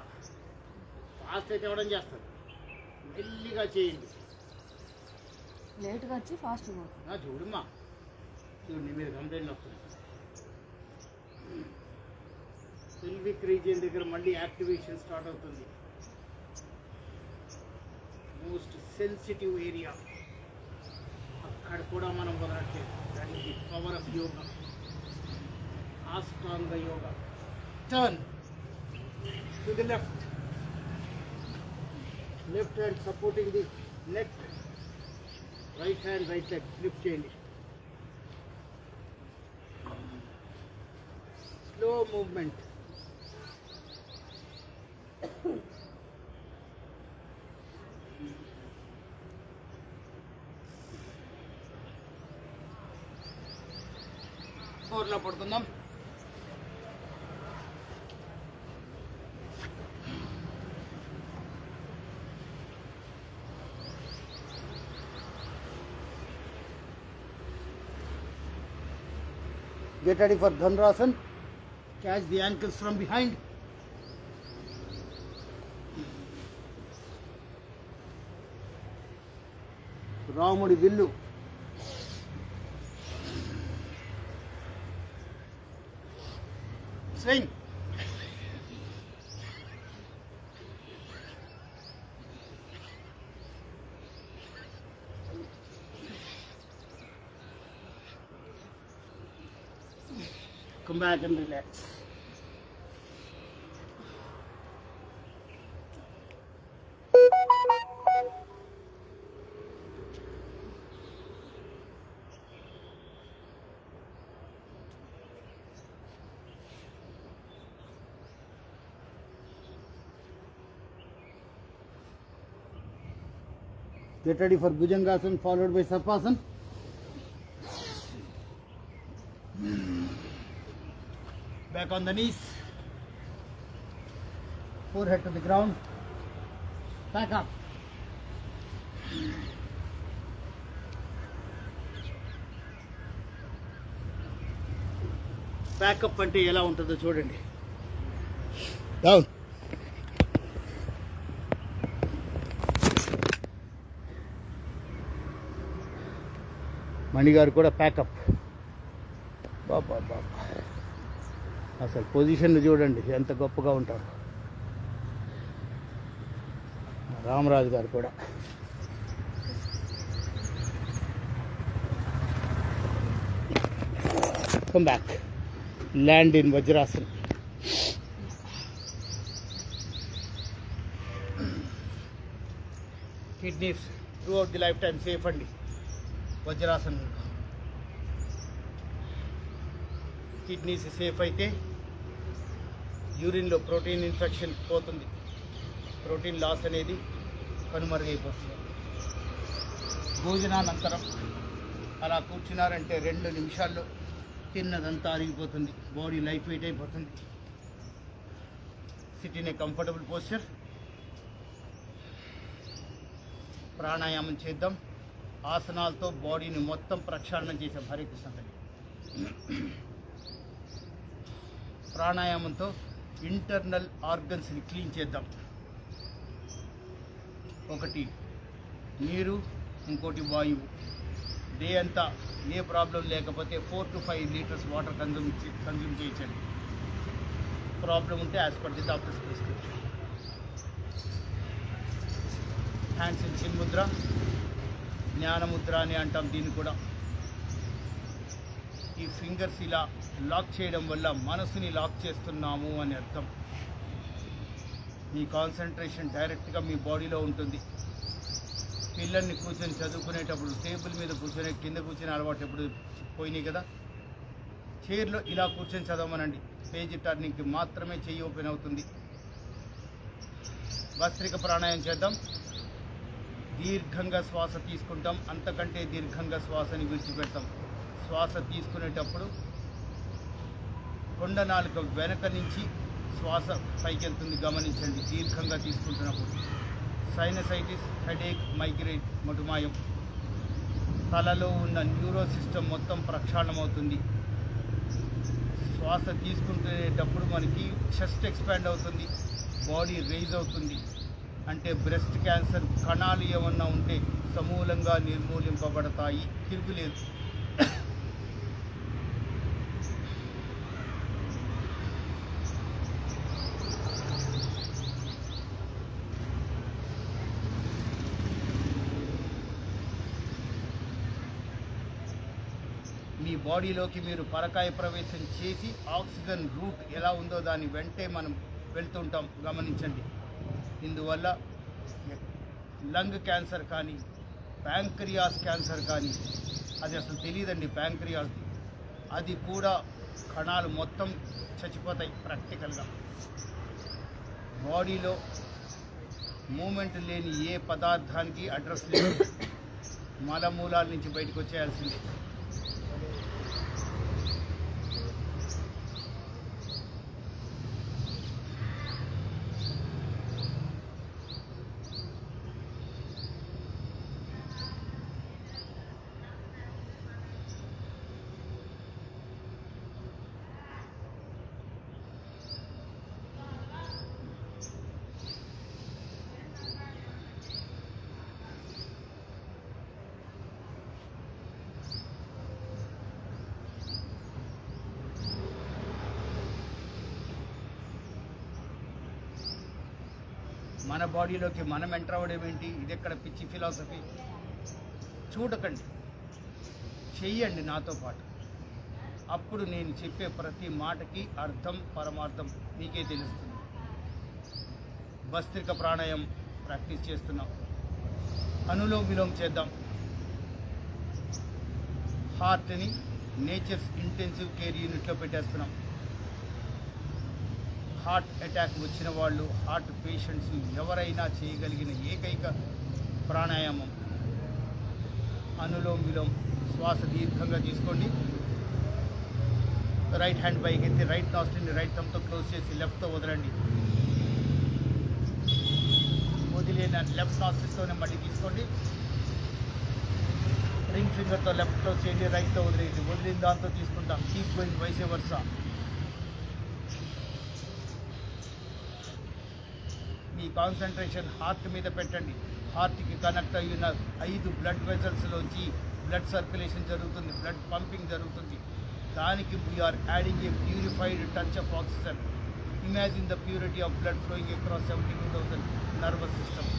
ఫాస్ట్ అయితే ఇవ్వడం చేస్తారు, మెల్లిగా చేయండి. లేట్గా వచ్చి ఫాస్ట్ చూడమ్మా, చూడు నీ మీద కంప్లైంట్ వస్తుంది. పెల్విక్ రీజియన్ దగ్గర మళ్ళీ యాక్టివేషన్ స్టార్ట్ అవుతుంది. మోస్ట్ సెన్సిటివ్ ఏరియా, అక్కడ కూడా మనం వదలట్లేదు. That is the power of yoga. Ashtanga Yoga. Turn to the left. Left hand supporting the neck. Right hand, right leg. Flip change. Slow movement. Fourla పడుకుందాం. Get ready for Dhanurasana. Catch the ankles from behind. Ramudi Villu. Swing. Come back and relax. Get ready for Bhujangasana followed by Sarpasana. Back on the knees. Forehead to the ground. Back up. Back up అంటే ఎలా ఉంటుందో చూడండి. Down. మణిగారు కూడా ప్యాకప్. బాబా బాబా, అసలు పొజిషన్ చూడండి ఎంత గొప్పగా ఉంటారు. రామరాజు గారు కూడా. Come back, land in Vajrasan. Kidneys through out the life time safe అండి వజ్రాసన్. కిడ్నీస్ సేఫ్ అయితే యూరిన్లో ప్రోటీన్ ఇన్ఫెక్షన్ పోతుంది, ప్రోటీన్ లాస్ అనేది కనుమరుగైపోతుంది. భోజనానంతరం అలా కూర్చున్నారంటే 2 నిమిషాల్లో తిన్నదంతా అరిగిపోతుంది, బాడీ లైట్ వెయిట్ అయిపోతుంది. Sit in a comfortable posture. ప్రాణాయామం చేద్దాం. ఆసనాలతో బాడీని మొత్తం ప్రక్షాళన చేసాం. హరే కృష్ణ తల్లి. ప్రాణాయామంతో ఇంటర్నల్ ఆర్గన్స్ని క్లీన్ చేద్దాం. ఒకటి నీరు, ఇంకోటి వాయువు. డే అంతా ఏ ప్రాబ్లం లేకపోతే 4 to 5 లీటర్స్ వాటర్ కన్జ్యూమ్ చేయించండి. ప్రాబ్లం ఉంటే as per the doctor's prescription. Hands in chinmudra, జ్ఞానముద్ర అని అంటాం దీన్ని కూడా. ఈ ఫింగర్స్ ఇలా లాక్ చేయడం వల్ల మనసుని లాక్ చేస్తున్నాము అని అర్థం. మీ కాన్సన్ట్రేషన్ డైరెక్ట్గా మీ బాడీలో ఉంటుంది. పిల్లల్ని కూర్చొని చదువుకునేటప్పుడు టేబుల్ మీద కూర్చొని కింద కూర్చొని అలవాటు ఎప్పుడు పోయినాయి కదా. చైర్లో ఇలా కూర్చొని చదవమనండి. పేజీ టర్నింగ్కి మాత్రమే చెయ్యి ఓపెన్ అవుతుంది. భస్త్రిక ప్రాణాయామం చేద్దాం. దీర్ఘంగా శ్వాస తీసుకుంటాం, అంతకంటే దీర్ఘంగా శ్వాసని విడిచిపెడతాం. శ్వాస తీసుకునేటప్పుడు కొండ నాలుక వెనక నుంచి శ్వాస పైకి వెళ్తుంది, గమనించండి. దీర్ఘంగా తీసుకుంటున్నప్పుడు సైనసైటిస్, హెడేక్, మైగ్రేన్, మటుమాయం, తలలో ఉన్న న్యూరో సిస్టమ్ మొత్తం ప్రక్షాళనమవుతుంది. శ్వాస తీసుకుంటునేటప్పుడు మనకి చెస్ట్ ఎక్స్పాండ్ అవుతుంది, బాడీ రైజ్ అవుతుంది. అంటే బ్రెస్ట్ క్యాన్సర్ కణాలు ఏమన్నా ఉంటే సమూలంగా నిర్మూలింపబడతాయి. తిరుగులేదు. మీ బాడీలోకి మీరు పరకాయ ప్రవేశం చేసి ఆక్సిజన్ రూట్ ఎలా ఉందో దాని వెంటే మనం వెళ్తుంటాం, గమనించండి. ఇందువల్ల లంగ్ క్యాన్సర్ కానీ ప్యాంక్రియాస్ క్యాన్సర్ కానీ, అది అసలు తెలియదండి ప్యాంక్రియాస్, అది కూడా కణాలు మొత్తం చచ్చిపోతాయి ప్రాక్టికల్గా. బాడీలో మూమెంట్ లేని ఏ పదార్థానికి అడ్రస్ లేదు, మలమూలాల నుంచి బయటకు వచ్చేయాల్సిందే. మన బాడీలోకి మనం ఎంటర్ అవ్వడం ఏంటి? ఇది ఎక్కడ పిచ్చి ఫిలాసఫీ? చూడకండి, చెయ్యండి నాతో పాటు. అప్పుడు నేను చెప్పే ప్రతి మాటకి అర్థం పరమార్థం మీకే తెలుస్తుంది. భస్త్రిక ప్రాణాయామం ప్రాక్టీస్ చేస్తున్నాం, అనులోమ విలోమ చేద్దాం. హార్ట్ని నేచర్స్ ఇంటెన్సివ్ కేర్ యూనిట్లో పెట్టేస్తున్నాం. హార్ట్ అటాక్ వచ్చిన వాళ్ళు, హార్ట్ పేషెంట్స్ ఎవరైనా చేయగలిగిన ఏకైక ప్రాణాయామం అనులోమ్ విలోమ్. శ్వాస దీర్ఘంగా తీసుకోండి. రైట్ హ్యాండ్ పైకి ఎత్తి రైట్ నాస్ట్రిల్ని రైట్ థంబ్తో క్లోజ్ చేసి లెఫ్ట్తో వదలండి. వదిలేన లెఫ్ట్ నాస్ట్రిల్తోనే మళ్ళీ తీసుకోండి. రింగ్ ఫింగర్తో లెఫ్ట్ క్లోజ్ చేయండి, రైట్తో వదిలేయండి. వదిలిన దాంతో తీసుకుంటాం. Keep going vice versa. మీ కాన్సన్ట్రేషన్ హార్ట్ మీద పెట్టండి. హార్ట్కి కనెక్ట్ అయిన 5 బ్లడ్ వెజల్స్లోంచి బ్లడ్ సర్క్యులేషన్ జరుగుతుంది, బ్లడ్ పంపింగ్ జరుగుతుంది. దానికి we're adding a purified touch of oxygen. Imagine the purity of blood flowing across 72,000 nervous system.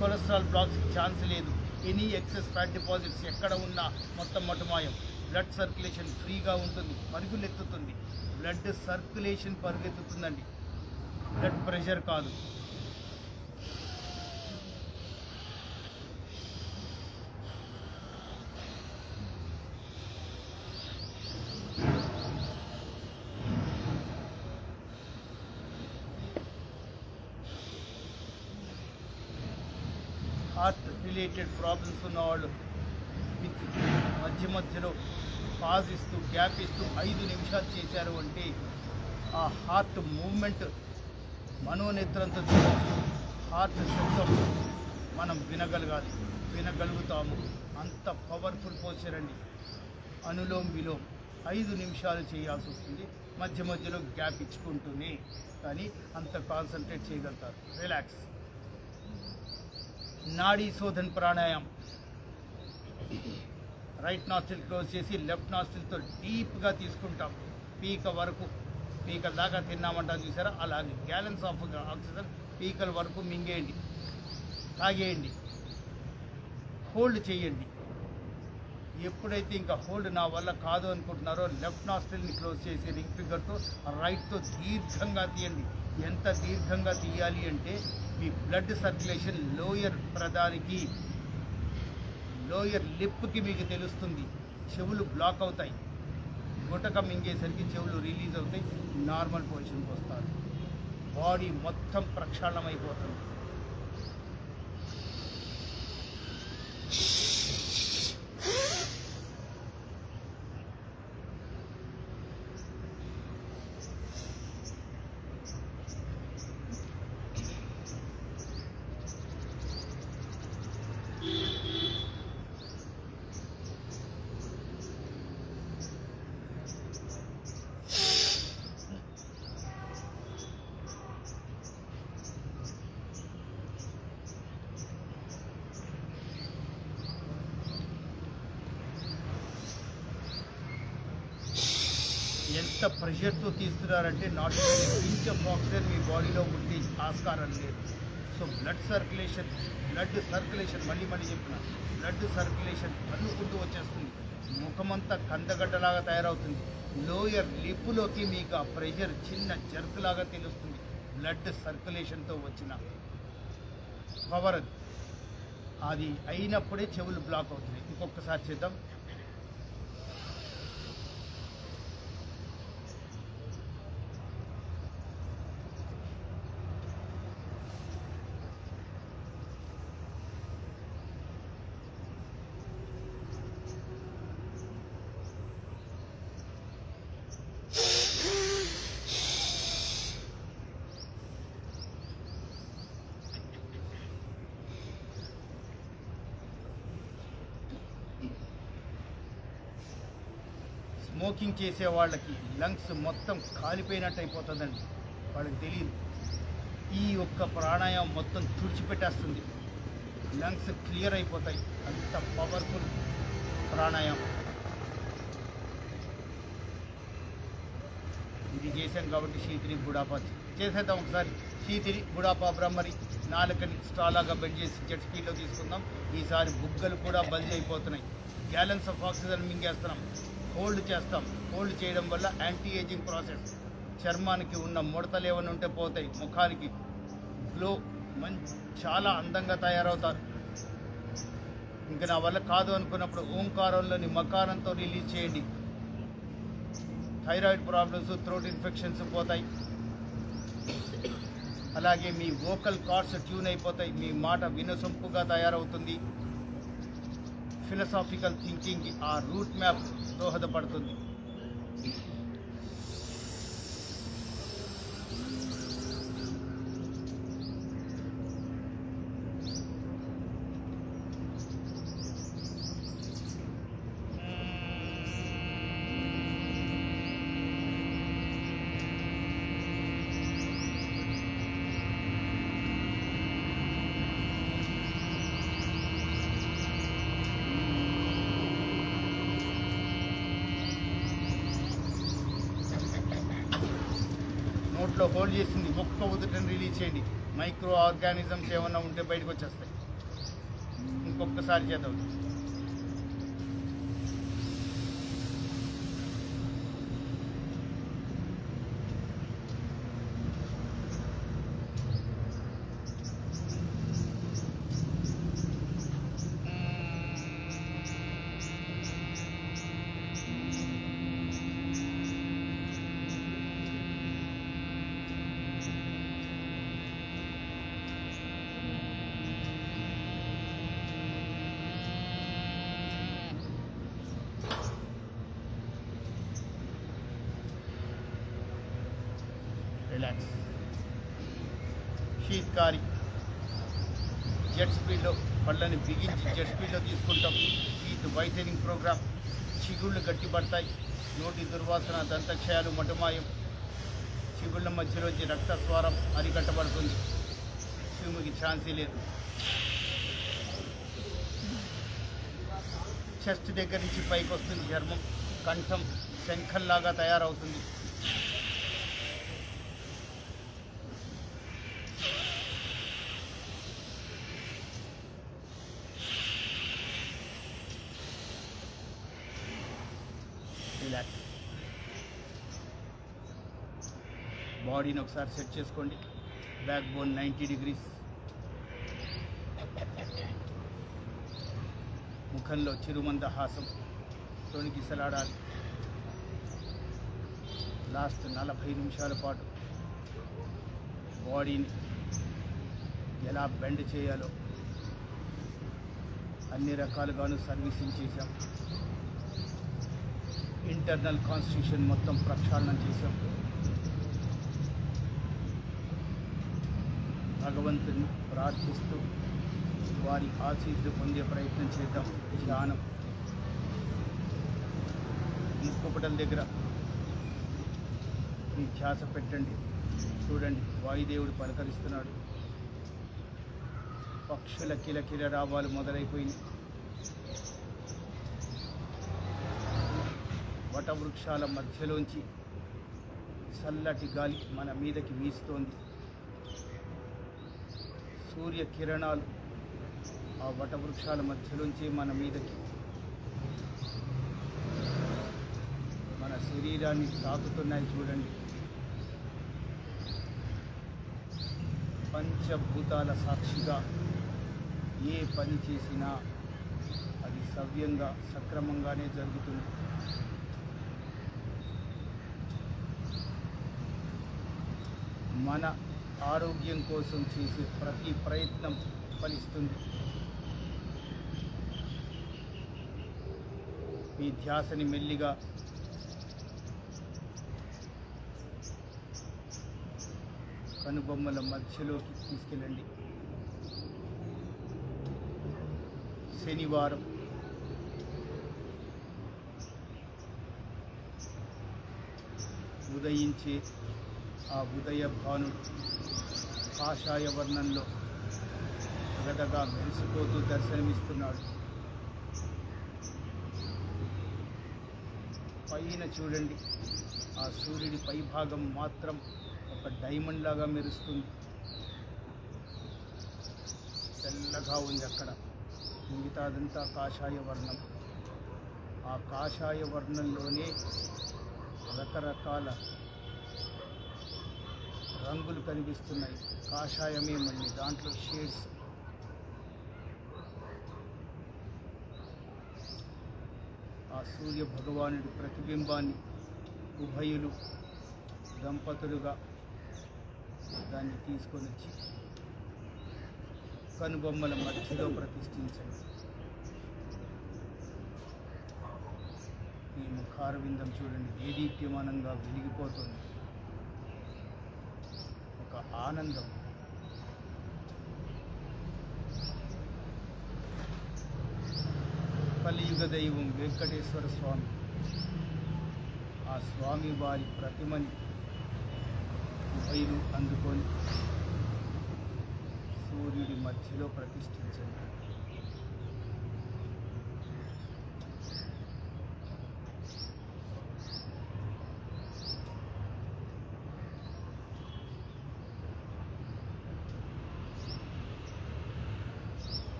Cholesterol బ్లాక్స్కి ఛాన్స్ లేదు. ఎనీ ఎక్సెస్ ఫ్యాట్ డిపాజిట్స్ ఎక్కడ ఉన్నా మొత్తం మటుమాయం. బ్లడ్ సర్క్యులేషన్ ఫ్రీగా ఉంటుంది, పరుగులెత్తుతుంది. బ్లడ్ సర్క్యులేషన్ పరుగెత్తుతుందండి, బ్లడ్ ప్రెషర్ కాదు. హార్ట్ రిలేటెడ్ ప్రాబ్లమ్స్ ఉన్నవాళ్ళు మధ్యలో పాజ్ ఇస్తూ గ్యాప్ ఇస్తూ 5 నిమిషాలు చేశారు అంటే ఆ హార్ట్ మూమెంట్ మనోనేత్రంతో చూడవచ్చు. హార్ట్ శబ్దం మనం వినగలుగుతాము. అంత పవర్ఫుల్ పోస్చర్ అండి. అనులోమ్ విలోమ్ 5 నిమిషాలు చేయాల్సి వస్తుంది. మధ్యలో గ్యాప్ ఇచ్చుకుంటూనే, కానీ అంత కాన్సన్ట్రేట్ చేయగలుగుతారు. రిలాక్స్. నాడీ శోధన్ ప్రాణాయామం. రైట్ నాస్ట్రిల్ క్లోజ్ చేసి లెఫ్ట్ నాస్ట్రిల్తో డీప్గా తీసుకుంటాం. పీక వరకు, పీకల దాకా తిన్నామంటాం చూసారా, అలాగే గ్యాలన్స్ ఆఫ్ ఆక్సిజన్ పీకల వరకు మింగేయండి, తాగేయండి. హోల్డ్ చేయండి. ఎప్పుడైతే ఇంకా హోల్డ్ నా వల్ల కాదు అనుకుంటున్నారో లెఫ్ట్ నాస్ట్రిల్ని క్లోజ్ చేసి రింగ్ ఫింగర్తో రైట్తో దీర్ఘంగా తీయండి. ఎంత దీర్ఘంగా తీయాలి అంటే మీ బ్లడ్ సర్క్యులేషన్ లోయర్ ప్రధానికి, లోయర్ లిప్కి మీకు తెలుస్తుంది. చెవులు బ్లాక్ అవుతాయి. గుటక మింగేసరికి చెవులు రిలీజ్ అవుతాయి, నార్మల్ పొజిషన్కి వస్తారు. బాడీ మొత్తం ప్రక్షాళనమైపోతుంది. ఎంత ప్రెషర్తో తీస్తున్నారంటే నాట్ పించ్ ఆఫ్ ఆక్సిజన్ మీ బాడీలో ఉండే ఆస్కారం లేదు. So blood circulation blood circulation మళ్ళీ చెప్తున్నా, బ్లడ్ సర్క్యులేషన్ అన్నుకుంటూ వచ్చేస్తుంది. ముఖమంతా కందగడ్డలాగా తయారవుతుంది. లోయర్ లిప్పులోకి మీకు ఆ ప్రెషర్ చిన్న జర్కులాగా తెలుస్తుంది. బ్లడ్ సర్క్యులేషన్తో వచ్చిన పవర్ అది అయినప్పుడే చెవులు బ్లాక్ అవుతున్నాయి. ఇంకొకసారి చేద్దాం. స్మోకింగ్ చేసే వాళ్ళకి లంగ్స్ మొత్తం కాలిపోయినట్టు అయిపోతుందండి, వాళ్ళకి తెలియదు. ఈ ఒక్క ప్రాణాయామం మొత్తం తుడిచిపెట్టేస్తుంది, లంగ్స్ క్లియర్ అయిపోతాయి. అంత పవర్ఫుల్ ప్రాణాయామం. ఇది చేశాం కాబట్టి శీతిరి బుడాపా చేసేద్దాం. ఒకసారి శీతిరి బుడాపా బ్రహ్మరి నాలుకని స్ట్రాలాగా బెండ్ చేసి జెట్ స్పీడ్లో తీసుకుందాం. ఈసారి బుగ్గలు కూడా బల్జ్ అయిపోతున్నాయి. గ్యాలన్స్ ఆఫ్ ఆక్సిజన్ మింగేస్తున్నాం. హోల్డ్ చేస్తాం. హోల్డ్ చేయడం వల్ల యాంటీ ఏజింగ్ ప్రాసెస్, చర్మానికి ఉన్న ముడతలు ఏమైనా ఉంటే పోతాయి. ముఖానికి గ్లో చాలా అందంగా తయారవుతారు. ఇంకా నా వల్ల కాదు అనుకున్నప్పుడు ఓంకారంలోని మకారంతో రిలీజ్ చేయండి. థైరాయిడ్ ప్రాబ్లమ్స్, థ్రోట్ ఇన్ఫెక్షన్స్ పోతాయి. అలాగే మీ వోకల్ కార్డ్స్ ట్యూన్ అయిపోతాయి. మీ మాట వినసొంపుగా తయారవుతుంది. ఫిలసాఫికల్ థింకింగ్ ఆ రూట్ మ్యాప్ దోహదపడుతుంది. నోట్లో హోల్డ్ చేసింది. ఒక్క ఉదుటని రిలీజ్ చేయండి. మైక్రో ఆర్గానిజమ్స్ ఏమన్నా ఉంటే బయటకు వచ్చేస్తాయి. ఇంకొకసారి చేద్దాం. రిలాక్స్. శీత్కారి జెట్ స్పీడ్లో పళ్ళని బిగించి జెట్ స్పీడ్లో తీసుకుంటాం. శీత్ వైటనింగ్ ప్రోగ్రామ్. చిగుళ్ళు గట్టిపడతాయి. నోటి దుర్వాసన, దంతక్షయాలు మటుమాయం. చిగుళ్ళ మధ్యలోంచి రక్తస్వారం అరికట్టబడుతుంది. శివుడికి ఛాన్సీ లేదు. చెస్ట్ దగ్గర నుంచి పైకి వస్తుంది చర్మం. కంఠం శంఖంలాగా తయారవుతుంది. రిలాక్స్. బాడీని ఒకసారి సెట్ చేసుకోండి. Back bone 90 degrees. ముఖంలో చిరుమందహాసం తొణికిసలాడాలి. లాస్ట్ 40 నిమిషాల పాటు బాడీని ఎలా బెండ్ చేయాలో అన్ని రకాలుగాను సర్వీసింగ్ చేశాం. ఇంటర్నల్ కాన్స్టిట్యూషన్ మొత్తం ప్రక్షాళన చేశాం. భగవంతుని ప్రార్థిస్తూ వారి ఆశీస్సులు పొందే ప్రయత్నం చేద్దాం. ధ్యానం. ముక్కుపుటల దగ్గర మీ ధ్యాస పెట్టండి. చూడండి, వాయుదేవుడు పలకరిస్తున్నాడు. పక్షుల కిలకిల రావాలు మొదలైపోయింది. వటవృక్షాల మధ్యలోంచి చల్లటి గాలి మన మీదకి వీస్తోంది. సూర్య కిరణాలు ఆ వటవృక్షాల మధ్యలోంచి మన మీదకి మన శరీరాన్ని తాకుతున్నాయి చూడండి. పంచభూతాల సాక్షిగా ఏ పని చేసినా అది సవ్యంగా సక్రమంగానే జరుగుతుంది. మన ఆరోగ్యం కోసం చేసే ప్రతి ప్రయత్నం ఫలిస్తుంది. మీ ధ్యాసని మెల్లిగా కనుబొమ్మల మధ్యలోకి తీసుకెళ్ళండి. శనివారం ఉదయించే ఆ ఉదయ భానుడు కాషాయ వర్ణంలో గదగా మెరిసిపోతూ దర్శనమిస్తున్నాడు. పైన చూడండి, ఆ సూర్యుడి పైభాగం మాత్రం ఒక డైమండ్ లాగా మెరుస్తుంది. తెల్లగా ఉంది అక్కడ, మిగతాదంతా కాషాయ వర్ణం. ఆ కాషాయ వర్ణంలోనే రకరకాల రంగులు కనిపిస్తున్నాయి. కాషాయమే మళ్ళీ దాంట్లో షేడ్స్. ఆ సూర్య భగవానుడి ప్రతిబింబాన్ని ఉభయులు దంపతులుగా దాన్ని తీసుకొని వచ్చి కనుబొమ్మల మధ్యలో ప్రతిష్ఠించండి. ఈ ముఖారవిందం చూడండి, దేదీప్యమానంగా వెలిగిపోతుంది. ఒక ఆనందం. కలియుగ దైవం వెంకటేశ్వర స్వామి, ఆ స్వామి వారి ప్రతిమని ఉభయులు అందుకొని సూర్యుడి మధ్యలో ప్రతిష్ఠించండి.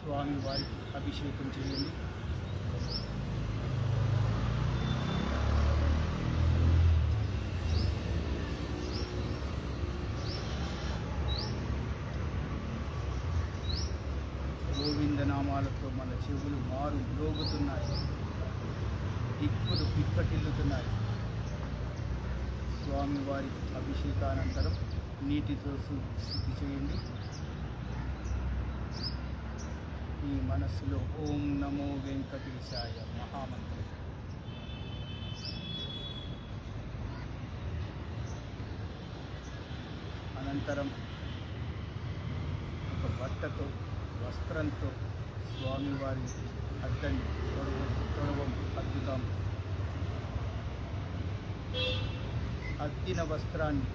స్వామి వారికి అభిషేకం చేయండి. గోవిందనామాలతో మన చెవులు మారు మ్రోగుతున్నాయి, దిక్కులు పిక్కటిల్లుతున్నాయి. స్వామివారి అభిషేకానంతరం నీటితో శుద్ధి చేయండి. ఈ మనస్సులో ఓం నమో వెంకటేశాయ మహామంత్రం. అనంతరం ఒక బట్టతో వస్త్రంతో స్వామివారికి అద్దండి, తొడవం అద్దుతాం. అద్దిన వస్త్రాన్ని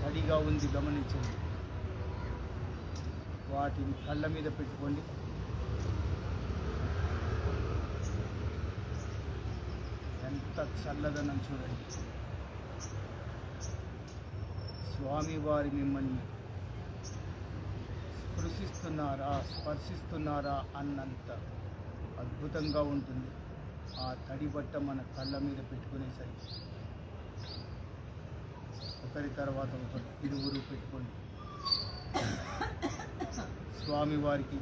తడిగా ఉంది గమనించండి. వాటిని కళ్ళ మీద పెట్టుకోండి. ఎంత చల్లదనం చూడండి. స్వామివారి మిమ్మల్ని స్పర్శిస్తున్నారా అన్నంత అద్భుతంగా ఉంటుంది. ఆ తడి బట్ట మన కళ్ళ మీద పెట్టుకునేసరికి ఒకరి తర్వాత ఒకరు ఇరువురు పెట్టుకోండి. స్వామివారికి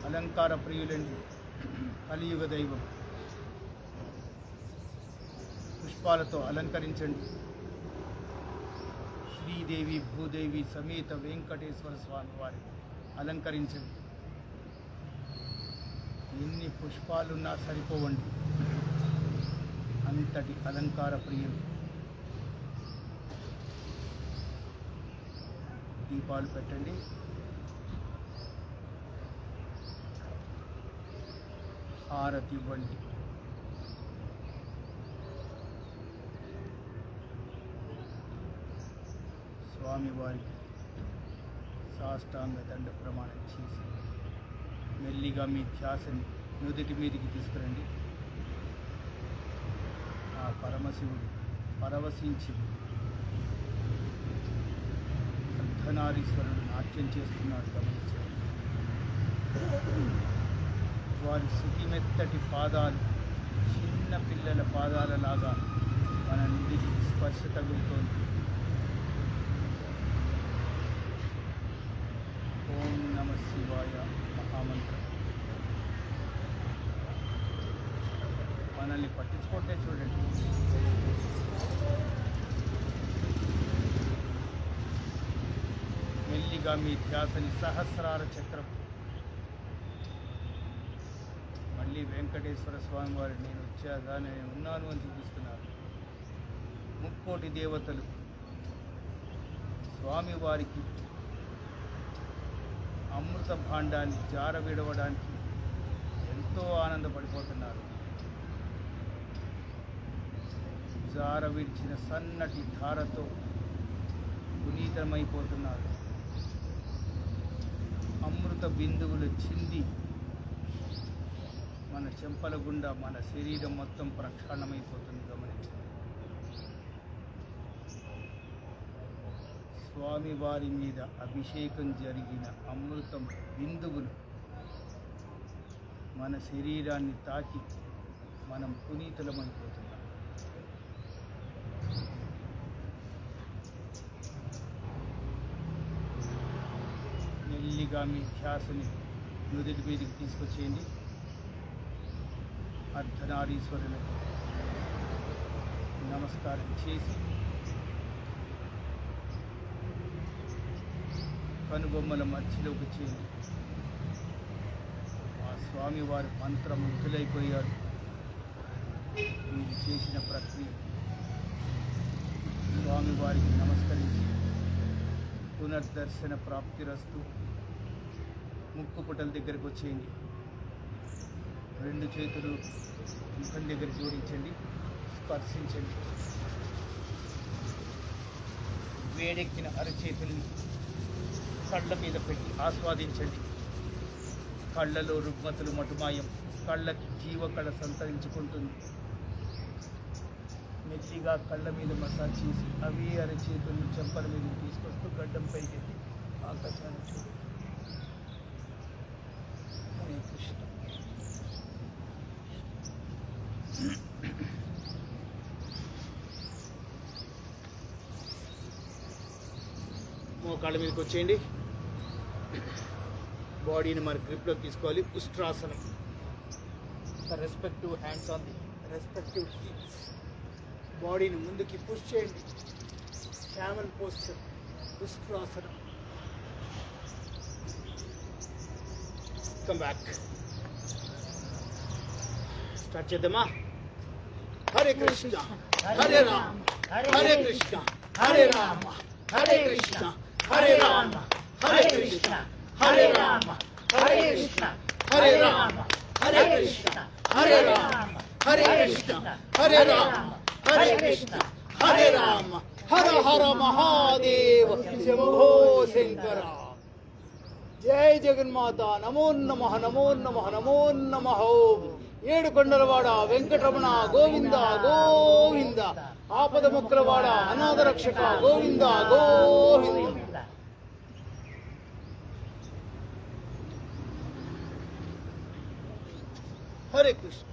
అలంకార ప్రియులండి, కలియుగ దైవం. పుష్పాలతో అలంకరించండి. శ్రీదేవి భూదేవి సమేత వెంకటేశ్వర స్వామి వారిని అలంకరించండి. ఎన్ని పుష్పాలున్నా సరిపోవండి, అంతటి అలంకార ప్రియులు. దీపాలు పెట్టండి. హారతి ఇవ్వండి. స్వామివారికి సాష్టాంగ దండ ప్రమాణం చేసి మెల్లిగా మీ ధ్యాసని నుదుటి మీదికి తీసుకురండి. ఆ పరమశివుడు పరవశించి అర్ధనారీశ్వరుడు నాట్యం చేస్తున్నాడు గమనించండి. వారి శుతిమెత్తటి పాదాలు చిన్న పిల్లల పాదాలలాగా మన నుడికి స్పర్శ తగులుతోంది. ఓం నమ శివాయ మహామంత్రం. మనల్ని పట్టించుకుంటే చూడండి. మెల్లిగా మీ ధ్యాసని సహస్రార చక్రం. మళ్ళీ వెంకటేశ్వర స్వామి వారు నేను వచ్చాగా నేను ఉన్నాను అని చూపిస్తున్నారు. ముక్కోటి దేవతలు స్వామివారికి అమృత భాండాన్ని జార విడవడానికి ఎంతో ఆనందపడిపోతున్నారు. జార విడిచిన సన్నటి ధారతో పునీతమైపోతున్నారు. అమృత బిందువులు చింది మన చెంపల గుండా మన శరీరం మొత్తం ప్రక్షాళనమైపోతుంది. గమనించండి. స్వామివారి మీద అభిషేకం జరిగిన అమృతం బిందువులు మన శరీరాన్ని తాకి మనం పునీతులమైపోతున్నాం. మెల్లిగా మీ ధ్యాసని నుదుటి మీదకి తీసుకొచ్చేయండి. అర్ధనారీశ్వరులకు నమస్కారం చేసి కనుబొమ్మల మధ్యలోకి చేయండి. ఆ స్వామివారి మంత్రముగ్ధులైపోయారు మీరు చేసిన ప్రక్రియ. స్వామివారికి నమస్కరించి పునర్దర్శన ప్రాప్తిరస్తు. ముక్కు పుటల దగ్గరకు వచ్చేయండి. రెండు చేతులు ముఖం దగ్గర జోడించండి, స్పర్శించండి. వేడెక్కిన అరచేతుల్ని కళ్ళ మీద పెట్టి ఆస్వాదించండి. కళ్ళలో రుగ్మతులు మటుమాయం, కళ్ళకి జీవకళ సంతరించుకుంటుంది. మెల్లిగా కళ్ళ మీద మసాజ్ చేసి అవే అరచేతులను చెంపల మీద తీసుకొస్తూ గడ్డం పైకి ఆకాశాన్ని చూడండి. హరే కృష్ణ. మోకాళ్ళ మీదకి వచ్చేయండి. బాడీని మన గ్రిప్లోకి తీసుకోవాలి. ఉష్ట్రాసనం. Respective hands on the respective hips. బాడీని ముందుకి పుష్ చేయండి. క్యామెల్ పోస్చర్, ఉష్ట్రాసనం. Come back. స్టార్ట్ చేద్దామా? హరే కృష్ణ హరే రామ హరే కృష్ణ హరే రామ హరే కృష్ణ హరే రామ హరే కృష్ణ హరే రామ హరే కృష్ణ హరే రామ హరే కృష్ణ హరే రామ హరే కృష్ణ హరే రామ హరే కృష్ణ హరే రామ హర హర మహాదేవ శంభో శంకర. జై జగన్మాత. నమో నమః నమో నమః నమో నమః. ఏడు కొండలవాడ వెంకటరమణ గోవింద గోవింద. ఆపద ముక్కలవాడ అనాథ రక్షక గోవింద గోవింద. హరే కృష్ణ.